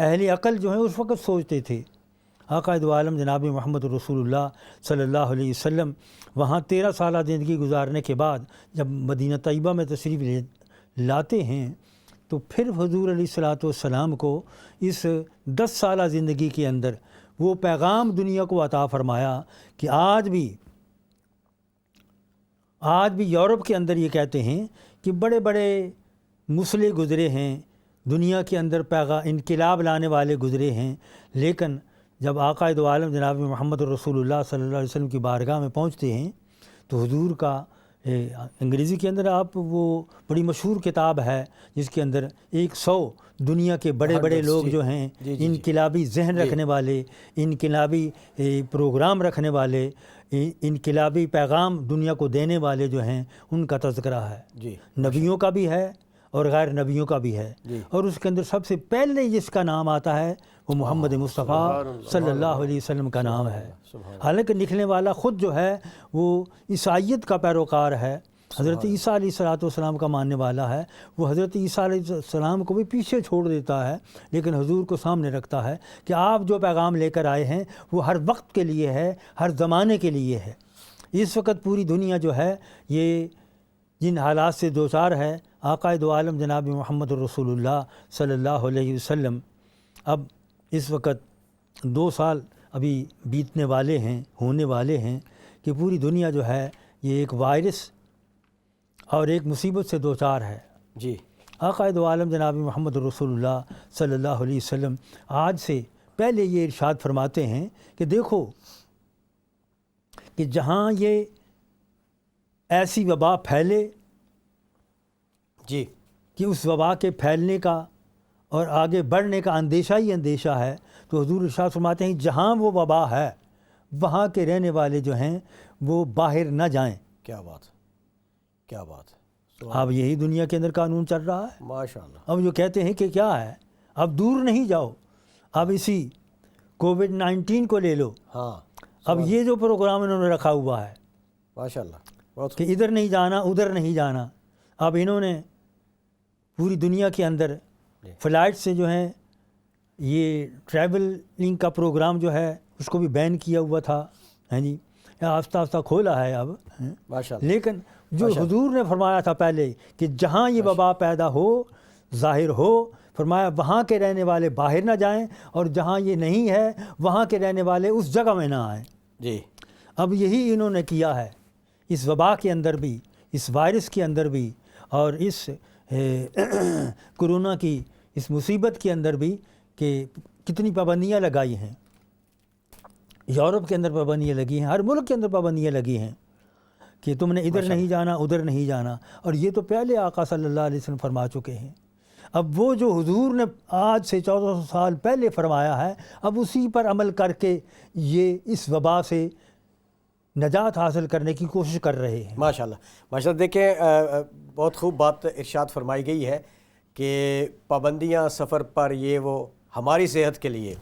اہل عقل جو ہیں اس وقت سوچتے تھے۔ آقا دو عالم جناب محمد رسول اللہ صلی اللہ علیہ وسلم وہاں 13 سالہ زندگی گزارنے کے بعد جب مدینہ طیبہ میں تشریف لاتے ہیں تو پھر حضور علیہ الصلوۃ والسلام کو اس 10 سالہ زندگی کے اندر وہ پیغام دنیا کو عطا فرمایا کہ آج بھی یورپ کے اندر یہ کہتے ہیں کہ بڑے بڑے مسلح گزرے ہیں، دنیا کے اندر انقلاب لانے والے گزرے ہیں، لیکن جب آقا دو عالم جناب محمد رسول اللہ صلی اللہ علیہ وسلم کی بارگاہ میں پہنچتے ہیں تو حضور کا انگریزی کے اندر آپ وہ بڑی مشہور کتاب ہے جس کے اندر 100 دنیا کے بڑے بڑے لوگ جو ہیں انقلابی ذہن رکھنے والے، انقلابی پروگرام رکھنے والے، انقلابی پیغام دنیا کو دینے والے جو ہیں ان کا تذکرہ ہے، نبیوں کا بھی ہے اور غیر نبیوں کا بھی ہے، اور اس کے اندر سب سے پہلے جس کا نام آتا ہے وہ محمد مصطفیٰ صلی اللہ علیہ وسلم کا نام ہے۔ حالانکہ لکھنے والا خود جو ہے وہ عیسائیت کا پیروکار ہے، حضرت عیسیٰ علیہ السلام کا ماننے والا ہے، وہ حضرت عیسیٰ علیہ السلام کو بھی پیچھے چھوڑ دیتا ہے لیکن حضور کو سامنے رکھتا ہے کہ آپ جو پیغام لے کر آئے ہیں وہ ہر وقت کے لیے ہے، ہر زمانے کے لیے ہے۔ اس وقت پوری دنیا جو ہے یہ جن حالات سے دوچار ہے، آقا دو عالم جناب محمد رسول اللہ صلی اللہ علیہ وسلم اب اس وقت 2 سال ابھی بیتنے والے ہیں، ہونے والے ہیں کہ پوری دنیا جو ہے یہ ایک وائرس اور ایک مصیبت سے دوچار ہے۔ جی آقا دو عالم جناب محمد رسول اللہ صلی اللہ علیہ وسلم آج سے پہلے یہ ارشاد فرماتے ہیں کہ دیکھو کہ جہاں یہ ایسی وبا پھیلے جی کہ اس وبا کے پھیلنے کا اور آگے بڑھنے کا اندیشہ ہی اندیشہ ہے، تو حضور ارشاد فرماتے ہیں جہاں وہ وبا ہے وہاں کے رہنے والے جو ہیں وہ باہر نہ جائیں۔ کیا بات ہے، اب یہی دنیا کے اندر قانون چل رہا ہے۔ ماشاءاللہ۔ اب جو کہتے ہیں کہ کیا ہے، اب دور نہیں جاؤ، اب اسی کووڈ-19 کو لے لو، ہاں اب یہ جو پروگرام انہوں نے رکھا ہوا ہے ماشاءاللہ بہت کہ ادھر نہیں جانا ادھر نہیں جانا، اب انہوں نے پوری دنیا کے اندر فلائٹ سے جو ہیں یہ ٹریولنگ کا پروگرام جو ہے اس کو بھی بین کیا ہوا تھا، ہیں جی آہستہ آہستہ کھولا ہے اب، ماشاءاللہ۔ لیکن جو حضور نے فرمایا تھا پہلے کہ جہاں یہ وبا پیدا ہو ظاہر ہو، فرمایا وہاں کے رہنے والے باہر نہ جائیں اور جہاں یہ نہیں ہے وہاں کے رہنے والے اس جگہ میں نہ آئیں۔ جی اب یہی انہوں نے کیا ہے اس وبا کے اندر بھی، اس وائرس کے اندر بھی، اور اس کرونا کی اس مصیبت کے اندر بھی کہ کتنی پابندیاں لگائی ہیں۔ یورپ کے اندر پابندیاں لگی ہیں، ہر ملک کے اندر پابندیاں لگی ہیں کہ تم نے ادھر نہیں جانا ادھر نہیں جانا، اور یہ تو پہلے آقا صلی اللہ علیہ وسلم فرما چکے ہیں۔ اب وہ جو حضور نے آج سے 1400 سال پہلے فرمایا ہے اب اسی پر عمل کر کے یہ اس وبا سے نجات حاصل کرنے کی کوشش کر رہے ہیں۔ ماشاءاللہ دیکھیں بہت خوب بات ارشاد فرمائی گئی ہے کہ پابندیاں سفر پر یہ وہ ہماری صحت کے لیے،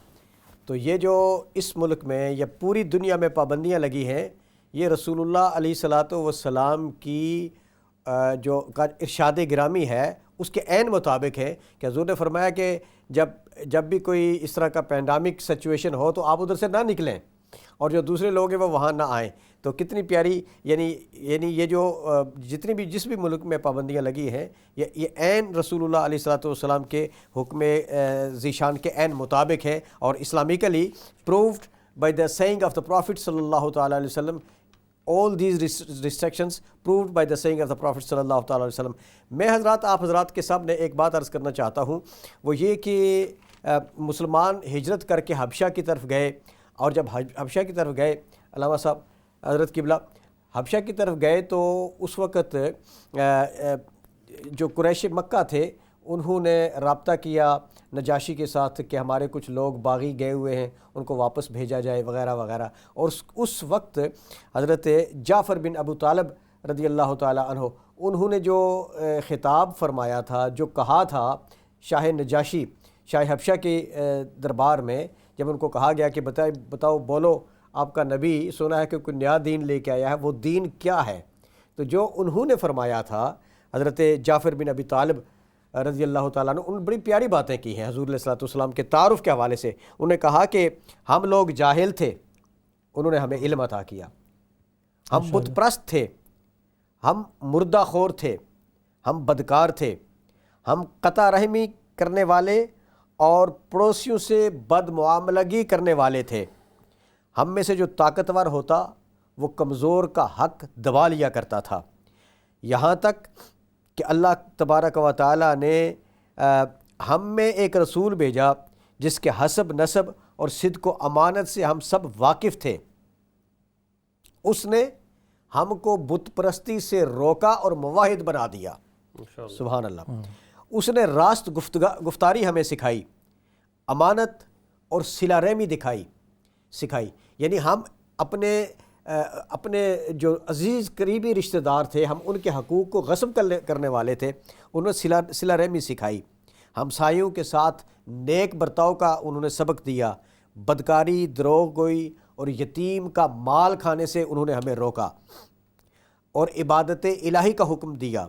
تو یہ جو اس ملک میں یا پوری دنیا میں پابندیاں لگی ہیں یہ رسول اللہ علیہ الصلوۃ والسلام کی جو ارشاد گرامی ہے اس کے عین مطابق ہے کہ حضور نے فرمایا کہ جب بھی کوئی اس طرح کا پینڈیمک سچویشن ہو تو آپ ادھر سے نہ نکلیں اور جو دوسرے لوگ ہیں وہ وہاں نہ آئیں۔ تو کتنی پیاری یعنی یہ جو جتنی بھی جس بھی ملک میں پابندیاں لگی ہیں یہ عین رسول اللہ علیہ الصلوۃ والسلام کے حکم ذیشان کے عین مطابق ہے، اور Islamically proved by the seeing of the prophet صلی اللہ تعالیٰ علیہ وسلم۔ all these restrictions proved by the saying of the Prophet صلی اللہ تعالیٰ علیہ وسلم۔ میں حضرات آپ حضرات کے سامنے ایک بات عرض کرنا چاہتا ہوں، وہ یہ کہ مسلمان ہجرت کر کے حبشہ کی طرف گئے، اور جب حبشہ کی طرف گئے علامہ صاحب حضرت قبلہ حبشہ کی طرف گئے تو اس وقت جو قریش مکہ تھے انہوں نے رابطہ کیا نجاشی کے ساتھ کہ ہمارے کچھ لوگ باغی گئے ہوئے ہیں ان کو واپس بھیجا جائے وغیرہ وغیرہ، اور اس وقت حضرت جعفر بن ابو طالب رضی اللہ تعالی عنہ انہوں نے جو خطاب فرمایا تھا، جو کہا تھا شاہ نجاشی شاہ حبشہ کے دربار میں، جب ان کو کہا گیا کہ بتاؤ بولو آپ کا نبی سنا ہے کہ کوئی نیا دین لے کے آیا ہے، وہ دین کیا ہے؟ تو جو انہوں نے فرمایا تھا حضرت جعفر بن ابی طالب رضی اللہ تعالیٰ عنہ، ان بڑی پیاری باتیں کی ہیں حضور علیہ الصلوۃ والسلام کے تعارف کے حوالے سے. انہوں نے کہا کہ ہم لوگ جاہل تھے، انہوں نے ہمیں علم عطا کیا. ہم بت پرست تھے، ہم مردہ خور تھے، ہم بدکار تھے، ہم قطع رحمی کرنے والے اور پڑوسیوں سے بد معاملگی کرنے والے تھے. ہم میں سے جو طاقتور ہوتا وہ کمزور کا حق دبا لیا کرتا تھا. یہاں تک کہ اللہ تبارک و تعالیٰ نے ہم میں ایک رسول بھیجا جس کے حسب نسب اور صدق و امانت سے ہم سب واقف تھے. اس نے ہم کو بت پرستی سے روکا اور موحد بنا دیا. سبحان اللہ. اس نے راست گفتاری ہمیں سکھائی، امانت اور صلہ رحمی سکھائی. یعنی ہم اپنے جو عزیز قریبی رشتہ دار تھے، ہم ان کے حقوق کو غصب کرنے والے تھے، انہوں نے صلہ رحمی سکھائی. ہمسایوں کے ساتھ نیک برتاؤ کا انہوں نے سبق دیا. بدکاری، دروغ گوئی اور یتیم کا مال کھانے سے انہوں نے ہمیں روکا اور عبادت الہی کا حکم دیا.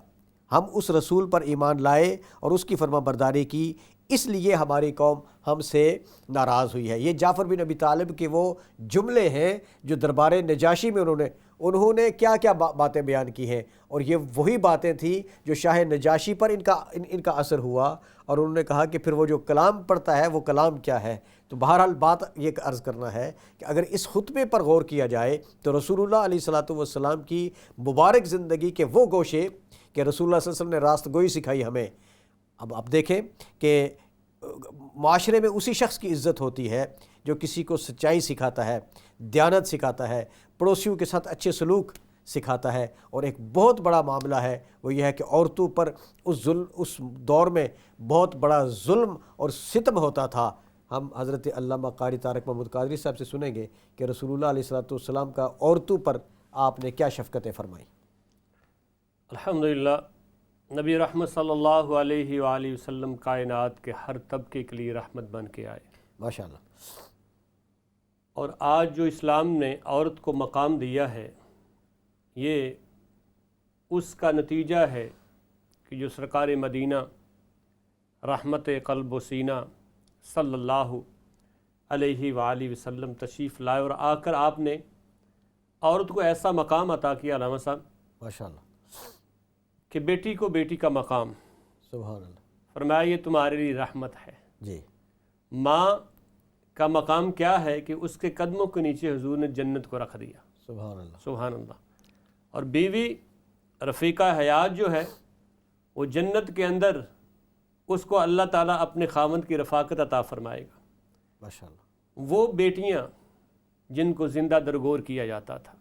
ہم اس رسول پر ایمان لائے اور اس کی فرما برداری کی، اس لیے ہماری قوم ہم سے ناراض ہوئی ہے. یہ جعفر بن ابی طالب کے وہ جملے ہیں جو دربار نجاشی میں انہوں نے کیا کیا باتیں بیان کی ہیں، اور یہ وہی باتیں تھیں جو شاہ نجاشی پر ان کا اثر ہوا، اور انہوں نے کہا کہ پھر وہ جو کلام پڑھتا ہے وہ کلام کیا ہے. تو بہرحال بات یہ عرض کرنا ہے کہ اگر اس خطبے پر غور کیا جائے تو رسول اللہ علیہ الصلوۃ والسلام کی مبارک زندگی کے وہ گوشے کہ رسول اللہ صلی اللہ علیہ وسلم نے راست گوئی سکھائی ہمیں. اب دیکھیں کہ معاشرے میں اسی شخص کی عزت ہوتی ہے جو کسی کو سچائی سکھاتا ہے، دیانت سکھاتا ہے، پڑوسیوں کے ساتھ اچھے سلوک سکھاتا ہے. اور ایک بہت بڑا معاملہ ہے وہ یہ ہے کہ عورتوں پر اس دور میں بہت بڑا ظلم اور ستم ہوتا تھا. ہم حضرت علامہ قاری طارق محمود قادری صاحب سے سنیں گے کہ رسول اللہ علیہ الصلوۃ والسلام کا عورتوں پر آپ نے کیا شفقتیں فرمائی. الحمدللہ، نبی رحمت صلی اللہ علیہ وآلہ وسلم کائنات کے ہر طبقے کے لیے رحمت بن کے آئے. ماشاءاللہ. اور آج جو اسلام نے عورت کو مقام دیا ہے، یہ اس کا نتیجہ ہے کہ جو سرکار مدینہ رحمت قلب و سینہ صلی اللہ علیہ وآلہ وسلم تشریف لائے، اور آ کر آپ نے عورت کو ایسا مقام عطا کیا علامہ صاحب ماشاءاللہ کہ بیٹی کو بیٹی کا مقام. سبحان اللہ. فرمایا یہ تمہارے لیے رحمت ہے. جی. ماں کا مقام کیا ہے کہ اس کے قدموں کے نیچے حضور نے جنت کو رکھ دیا. سبحان اللہ. سبحان اللہ. اور بیوی رفیقہ حیات جو ہے وہ جنت کے اندر اس کو اللہ تعالیٰ اپنے خاوند کی رفاقت عطا فرمائے گا. ماشاءاللہ. وہ بیٹیاں جن کو زندہ درگور کیا جاتا تھا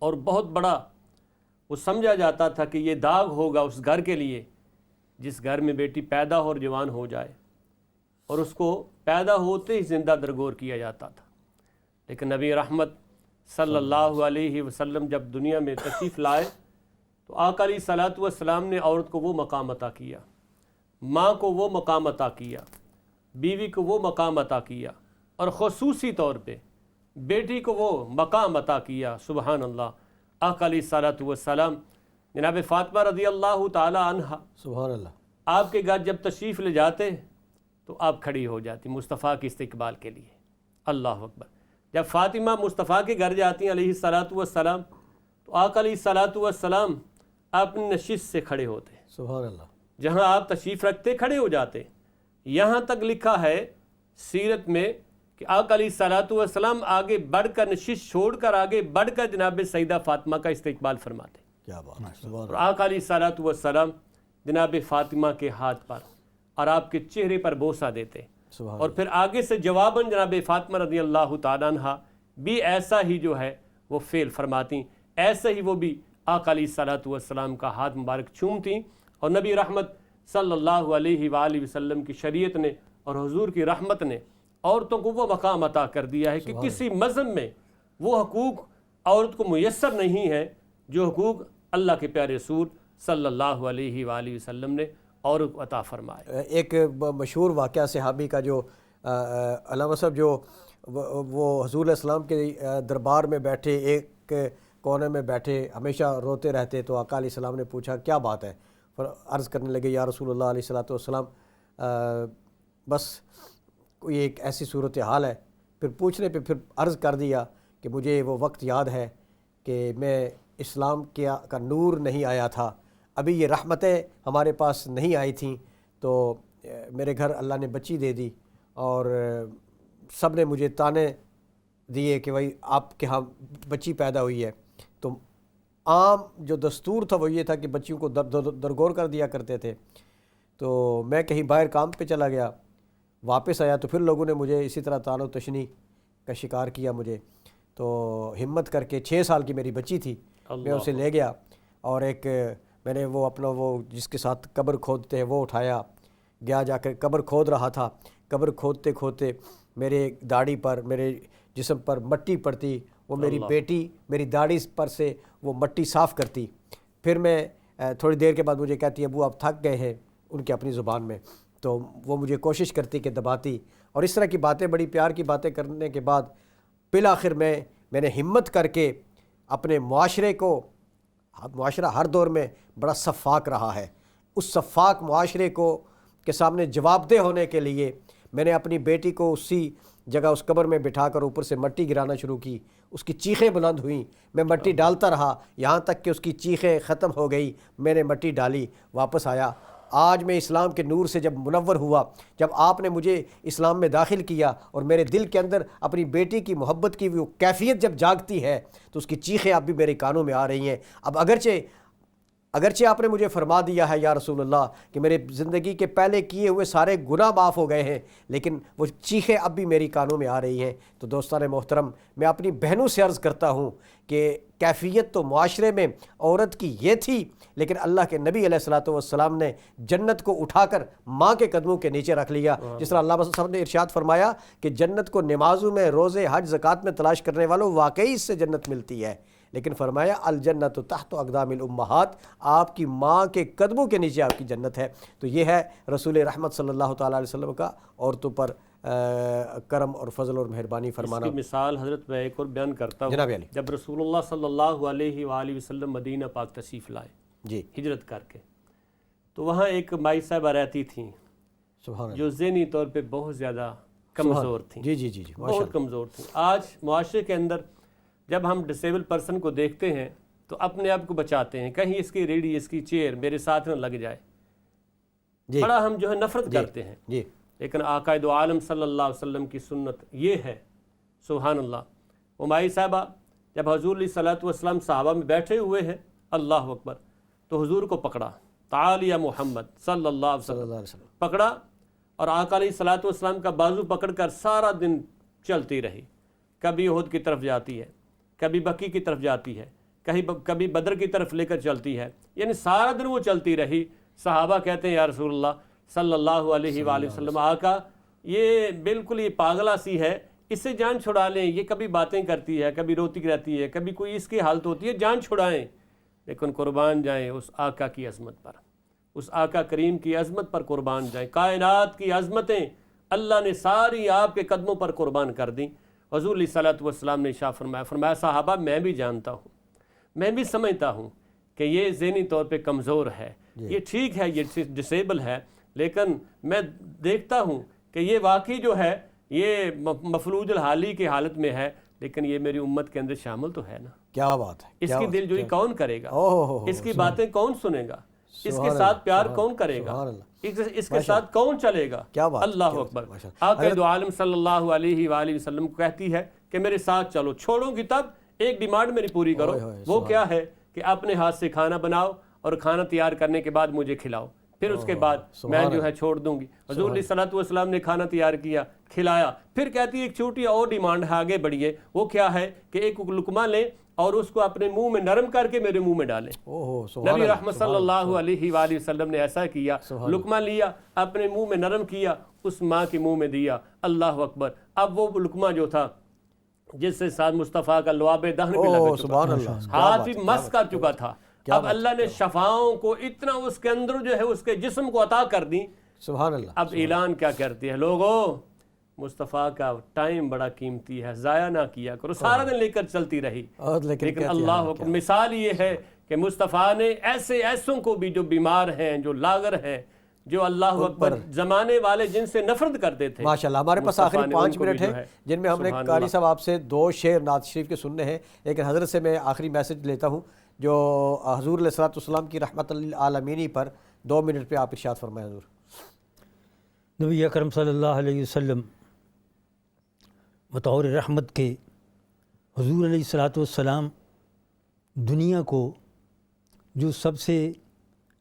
اور بہت بڑا وہ سمجھا جاتا تھا کہ یہ داغ ہوگا اس گھر کے لیے جس گھر میں بیٹی پیدا ہو اور جوان ہو جائے، اور اس کو پیدا ہوتے ہی زندہ درگور کیا جاتا تھا. لیکن نبی رحمت صلی اللہ علیہ وسلم جب دنیا میں تشریف لائے تو آقا علیہ الصلوۃ والسلام نے عورت کو وہ مقام عطا کیا، ماں کو وہ مقام عطا کیا، بیوی کو وہ مقام عطا کیا، اور خصوصی طور پہ بیٹی کو وہ مقام عطا کیا. سبحان اللہ. آقا علیہ الصلوۃ والسلام جناب فاطمہ رضی اللہ تعالی عنہ سبحان اللہ آپ کے گھر جب تشریف لے جاتے تو آپ کھڑی ہو جاتی مصطفیٰ کے استقبال کے لیے. اللہ اکبر. جب فاطمہ مصطفیٰ کے گھر جاتی ہیں علیہ الصلوۃ والسلام تو آقا علیہ الصلوۃ والسلام اپنی نشست سے کھڑے ہوتے. سبحان اللہ. جہاں آپ تشریف رکھتے کھڑے ہو جاتے. یہاں تک لکھا ہے سیرت میں کہ آقا علیہ الصلوۃ والسلام آگے بڑھ کر نشست چھوڑ کر آگے بڑھ کر جناب سیدہ فاطمہ کا استقبال فرماتے. کیا بات ہے. سبحان اور اللہ. آقا علیہ الصلوۃ والسلام جناب فاطمہ کے ہاتھ پر اور آپ کے چہرے پر بوسہ دیتے، سبحان اور پھر آگے سے جواباً جناب فاطمہ رضی اللہ تعالیٰ عنہ بھی ایسا ہی جو ہے وہ فعل فرماتی. ایسے ہی وہ بھی آقا علیہ الصلوۃ والسلام کا ہاتھ مبارک چومتی. اور نبی رحمت صلی اللہ علیہ وآلہ وسلم کی شریعت نے اور حضور کی رحمت نے عورتوں کو وہ مقام عطا کر دیا ہے کہ کسی مذہب میں وہ حقوق عورت کو میسر نہیں ہے جو حقوق اللہ کے پیارے رسول صلی اللہ علیہ وآلہ وسلم نے عورت کو عطا فرمائے. ایک مشہور واقعہ صحابی کا جو علامہ صاحب جو وہ حضور علیہ السلام کے دربار میں بیٹھے ایک کونے میں بیٹھے ہمیشہ روتے رہتے، تو آقا علیہ السلام نے پوچھا کیا بات ہے؟ عرض کرنے لگے یا رسول اللہ علیہ الصلوۃ والسلام بس کوئی ایک ایسی صورتحال ہے. پھر پوچھنے پہ پھر عرض کر دیا کہ مجھے وہ وقت یاد ہے کہ میں اسلام کا نور نہیں آیا تھا, ابھی یہ رحمتیں ہمارے پاس نہیں آئی تھیں, تو میرے گھر اللہ نے بچی دے دی اور سب نے مجھے تانے دیے کہ بھائی آپ کے ہاں بچی پیدا ہوئی ہے. تو عام جو دستور تھا وہ یہ تھا کہ بچیوں کو درگور کر دیا کرتے تھے. تو میں کہیں باہر کام پہ چلا گیا, واپس آیا تو پھر لوگوں نے مجھے اسی طرح طعن و تشنیع کا شکار کیا مجھے. تو ہمت کر کے 6 سال کی میری بچی تھی, میں اسے لے گیا اور ایک میں نے وہ اپنا وہ جس کے ساتھ قبر کھودتے ہیں وہ اٹھایا, گیا جا کر قبر کھود رہا تھا. قبر کھودتے کھودتے میرے داڑھی پر میرے جسم پر مٹی پڑتی, وہ میری بیٹی میری داڑھی پر سے وہ مٹی صاف کرتی. پھر میں تھوڑی دیر کے بعد مجھے کہتی ابو آپ تھک گئے ہیں, ان کی اپنی زبان میں, تو وہ مجھے کوشش کرتی کہ دباتی, اور اس طرح کی باتیں بڑی پیار کی باتیں کرنے کے بعد بالآخر میں نے ہمت کر کے اپنے معاشرے کو, معاشرہ ہر دور میں بڑا شفاق رہا ہے, اس شفاق معاشرے کو کے سامنے جواب دہ ہونے کے لیے میں نے اپنی بیٹی کو اسی جگہ اس قبر میں بٹھا کر اوپر سے مٹی گرانا شروع کی. اس کی چیخیں بلند ہوئیں, میں مٹی ڈالتا رہا یہاں تک کہ اس کی چیخیں ختم ہو گئی. میں نے مٹی ڈالی, واپس آیا. آج میں اسلام کے نور سے جب منور ہوا, جب آپ نے مجھے اسلام میں داخل کیا اور میرے دل کے اندر اپنی بیٹی کی محبت کی وہ کیفیت جب جاگتی ہے تو اس کی چیخیں اب بھی میرے کانوں میں آ رہی ہیں. اب اگرچہ آپ نے مجھے فرما دیا ہے یا رسول اللہ کہ میرے زندگی کے پہلے کیے ہوئے سارے گناہ معاف ہو گئے ہیں, لیکن وہ چیخیں اب بھی میری کانوں میں آ رہی ہیں. تو دوستان محترم, میں اپنی بہنوں سے عرض کرتا ہوں کہ کیفیت تو معاشرے میں عورت کی یہ تھی, لیکن اللہ کے نبی علیہ الصلوۃ والسلام نے جنت کو اٹھا کر ماں کے قدموں کے نیچے رکھ لیا. جس طرح اللہ صاحب نے ارشاد فرمایا کہ جنت کو نمازوں میں, روزے, حج, زکوٰۃ میں تلاش کرنے والوں واقعی اس سے جنت ملتی ہے, لیکن فرمایا الجنت تحت اقدام الامہات, آپ کی ماں کے قدموں کے نیچے آپ کی جنت ہے. تو یہ ہے رسول رحمت صلی اللہ تعالیٰ علیہ وسلم کا عورتوں پر کرم اور فضل اور مہربانی فرمانا. اس کی مثال حضرت میں ایک اور بیان کرتا ہوں. جناب علی, جب رسول اللہ صلی اللہ علیہ وآلہ وسلم مدینہ پاک تشریف لائے جی ہجرت کر کے, تو وہاں ایک مائی صاحبہ رہتی تھیں سبحان اللہ, جو ذہنی طور پہ بہت زیادہ کمزور تھیں. جی جی جی جی بہت کمزور تھیں. آج معاشرے کے اندر جب ہم ڈسیبل پرسن کو دیکھتے ہیں تو اپنے آپ کو بچاتے ہیں, کہیں اس کی ریڑھی, اس کی چیئر میرے ساتھ نہ لگ جائے, بڑا ہم جو ہے نفرت کرتے ہیں. جی, لیکن آقا دو عالم صلی اللہ علیہ وسلم کی سنت یہ ہے. سبحان اللہ. وہ مائی صاحبہ جب حضور علیہ الصلوۃ والسلام صحابہ میں بیٹھے ہوئے ہیں, اللہ اکبر, تو حضور کو پکڑا, تعال یا محمد صلی اللہ علیہ وسلم پکڑا, اور آقا علیہ الصلوۃ والسلام کا بازو پکڑ کر سارا دن چلتی رہی. کبھی احد کی طرف جاتی ہے, کبھی بکی کی طرف جاتی ہے, کبھی بدر کی طرف لے کر چلتی ہے, یعنی سارا دن وہ چلتی رہی. صحابہ کہتے ہیں یا رسول اللہ صلی اللہ علیہ وآلہ وسلم, آقا یہ بالکل یہ پاگلا سی ہے, اس سے جان چھڑا لیں, یہ کبھی باتیں کرتی ہے, کبھی روتی رہتی ہے, کبھی کوئی اس کی حالت ہوتی ہے, جان چھڑائیں. لیکن قربان جائیں اس آقا کی عظمت پر, اس آقا کریم کی عظمت پر قربان جائیں. کائنات کی عظمتیں اللہ نے ساری آپ کے قدموں پر قربان کر دیں. حضور علیہ الصلوۃ والسلام نے ارشاد فرمایا صحابہ میں بھی جانتا ہوں, میں بھی سمجھتا ہوں کہ یہ ذہنی طور پہ کمزور ہے, یہ ٹھیک ہے, یہ ڈسیبل ہے, لیکن میں دیکھتا ہوں کہ یہ واقعی جو ہے یہ مفلوج الحالی کی حالت میں ہے, لیکن یہ میری امت کے اندر شامل تو ہے نا. کیا بات ہے, اس کی دل جوئی کون کرے گا, اس کی باتیں کون سنے گا, اس کے ساتھ پیار کون کرے گا, اس کے ساتھ کون چلے گا. اللہ اکبر. آقا دو عالم صلی اللہ علیہ وآلہ وسلم کو کہتی ہے کہ میرے ساتھ چلو, چھوڑو گی تب ایک ڈیمانڈ میری پوری کرو. وہ کیا ہے کہ اپنے ہاتھ سے کھانا بناؤ اور کھانا تیار کرنے کے بعد مجھے کھلاؤ, پھر اس کے بعد میں جو ہے چھوڑ دوں گی. حضور علیہ الصلوۃ والسلام نے کھانا تیار کیا, کھلایا, پھر کہتی ہے ایک چھوٹی اور ڈیمانڈ ہے, آگے بڑھیے. وہ کیا ہے کہ ایک لقمہ لیں اور اس کو اپنے منہ میں نرم کر کے میرے منہ میں ڈالیں. نبی رحمت صلی اللہ علیہ وآلہ وسلم نے ایسا کیا, لقمہ لیا, اپنے منہ میں نرم کیا, اس ماں کے منہ میں دیا. اللہ اکبر. اب وہ لقمہ جو تھا جس سے ساتھ مصطفیٰ کا لعاب دہن بھی لگ چکا تھا, ہاتھ بھی مس کر چکا تھا, اب اللہ نے شفاؤں کو اتنا اس کے اندر جو ہے اس کے جسم کو عطا کر دی. سبحان اللہ. اب اعلان کیا کرتی ہے, لوگوں مصطفیٰ کا ٹائم بڑا قیمتی ہے, ضائع نہ کیا کرو. سارا دن لے کر چلتی رہی, لیکن اللہ حکم. مثال یہ ہے کہ کہ مصطفیٰ نے ایسے ایسوں کو بھی جو بیمار ہیں، جو لاغر ہیں، جو اللہ اکبر زمانے والے جن سے نفرت کرتے تھے، ماشاءاللہ ہمارے پاس آخری 5 منٹ ہیں جن میں ہم نے قاری صاحب آپ سے 2 شعر نعت شریف کے سننے ہیں، لیکن حضرت سے میں آخری میسج لیتا ہوں جو حضور علیہ الصلوۃ والسلام کی رحمت للعالمین پر 2 منٹ پہ آپ ارشاد فرمائیں حضور۔ نبی اکرم صلی اللہ علیہ وسلم بطور رحمت کے حضور علیہ الصلوۃ والسلام دنیا کو جو سب سے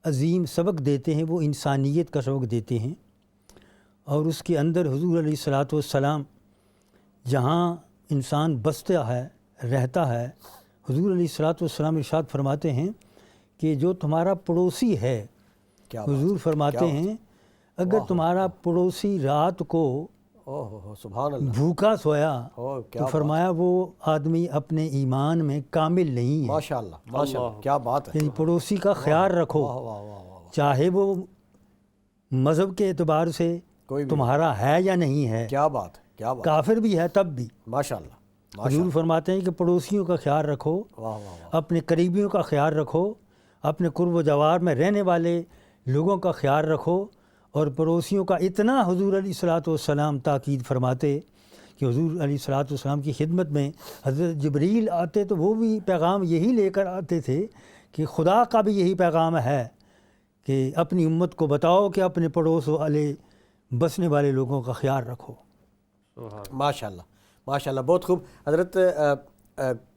عظیم سبق دیتے ہیں وہ انسانیت کا سبق دیتے ہیں، اور اس کے اندر حضور علیہ الصلوۃ والسلام جہاں انسان بستا ہے، رہتا ہے، حضور علیہ الصلوۃ والسلام ارشاد فرماتے ہیں کہ جو تمہارا پڑوسی ہے، حضور فرماتے ہیں اگر تمہارا پڑوسی رات کو سبحان اللہ بھوکا سویا تو فرمایا وہ آدمی اپنے ایمان میں کامل نہیں ہے۔ ماشاءاللہ ماشاءاللہ کیا بات ہے، یعنی پڑوسی کا خیال رکھو، چاہے وہ مذہب کے اعتبار سے تمہارا ہے یا نہیں ہے، کیا بات ہے، کیا بات، کافر بھی ہے تب بھی ماشاءاللہ۔ حضور فرماتے ہیں کہ پڑوسیوں کا خیال رکھو، اپنے قریبیوں کا خیال رکھو، اپنے قرب و جوار میں رہنے والے لوگوں کا خیال رکھو، اور پڑوسیوں کا اتنا حضور علیہ الصلوۃ والسلام تاکید فرماتے کہ حضور علیہ الصلوۃ والسلام کی خدمت میں حضرت جبریل آتے تو وہ بھی پیغام یہی لے کر آتے تھے کہ خدا کا بھی یہی پیغام ہے کہ اپنی امت کو بتاؤ کہ اپنے پڑوس والے بسنے والے لوگوں کا خیال رکھو۔ ماشاءاللہ ماشاءاللہ، بہت خوب حضرت۔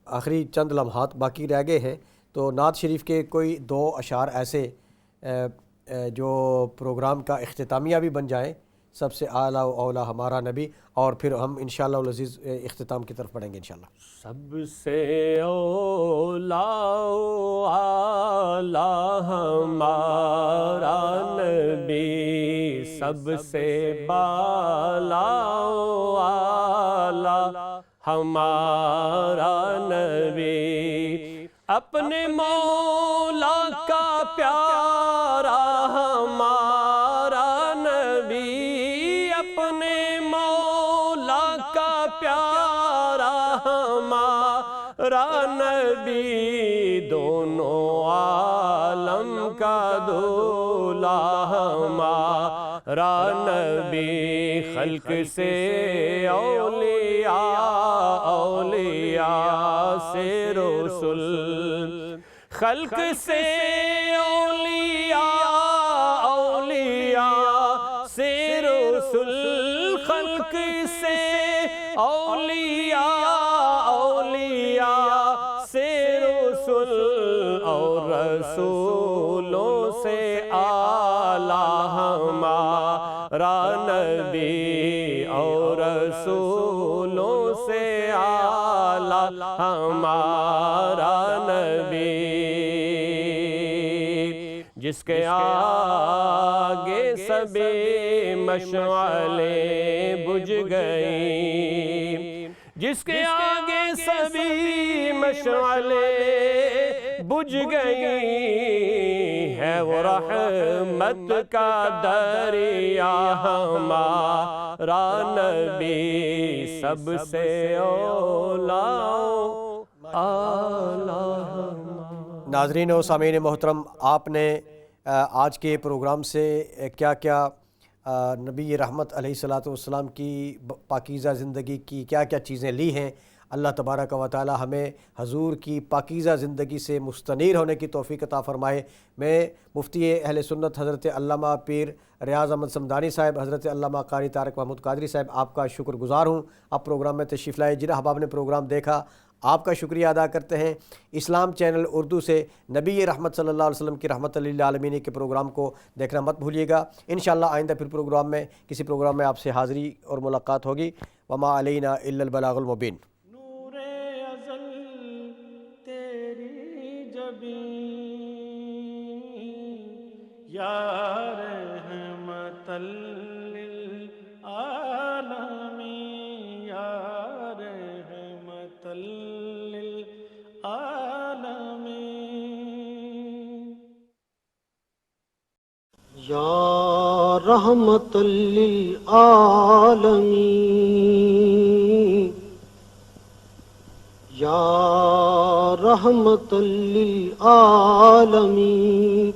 آخری چند لمحات باقی رہ گئے ہیں، تو نعت شریف کے کوئی 2 اشعار ایسے جو پروگرام کا اختتامیہ بھی بن جائیں، سب سے اعلیٰ و اولیٰ ہمارا نبی، اور پھر ہم انشاءاللہ العزیز اختتام کی طرف بڑھیں گے انشاءاللہ۔ سب سے اولیٰ و اعلیٰ ہمارا نبی، سب سے بالا و اعلیٰ ہمارا نبی، اپنے مولا کا پیارا ہمارا نبی، اپنے مولا کا پیارا ہمارا نبی، دونوں عالم کا دولا ہمارا نبی، خلق سے اولیاء، اولیاء سے رسول، خلق سے اولیاء، اولیاء سے رسول، خلق سے اولیاء، اولیاء سے رسول، اور رسولوں سے اعلیٰ ہمارا نبی، اور رسولوں سے اعلیٰ ہمارا نبی، جس کے آگے سبھی مشعلیں بجھ گئیں، جس کے آگے سبھی مشعلیں بجھ گئیں، ہے وہ رحمت کا دریا ہمارا نبی، سب سے اولیٰ اعلیٰ۔ ناظرین و سامعین محترم، آپ نے آج کے پروگرام سے کیا کیا نبی رحمت علیہ الصلوۃ والسلام کی پاکیزہ زندگی کی کیا کیا چیزیں لی ہیں، اللہ تبارک و تعالی ہمیں حضور کی پاکیزہ زندگی سے مستنیر ہونے کی توفیق عطا فرمائے۔ میں مفتی اہل سنت حضرت علامہ پیر ریاض احمد صمدانی صاحب، حضرت علامہ قاری طارق محمود قادری صاحب، آپ کا شکر گزار ہوں، آپ پروگرام میں تشریف لائے۔ جن احباب نے پروگرام دیکھا آپ کا شکریہ ادا کرتے ہیں۔ اسلام چینل اردو سے نبی رحمت صلی اللہ علیہ وسلم کی رحمت للعالمین کے پروگرام کو دیکھنا مت بھولیے گا۔ انشاءاللہ آئندہ پھر پروگرام میں کسی پروگرام میں آپ سے حاضری اور ملاقات ہوگی۔ وما علینا الا البلاغ المبین۔ نور ازل تیری جبیں یا رحمت للعالمین، یا رحمت للعالمین، یا رحمت للعالمین، یا رحمة للعالمين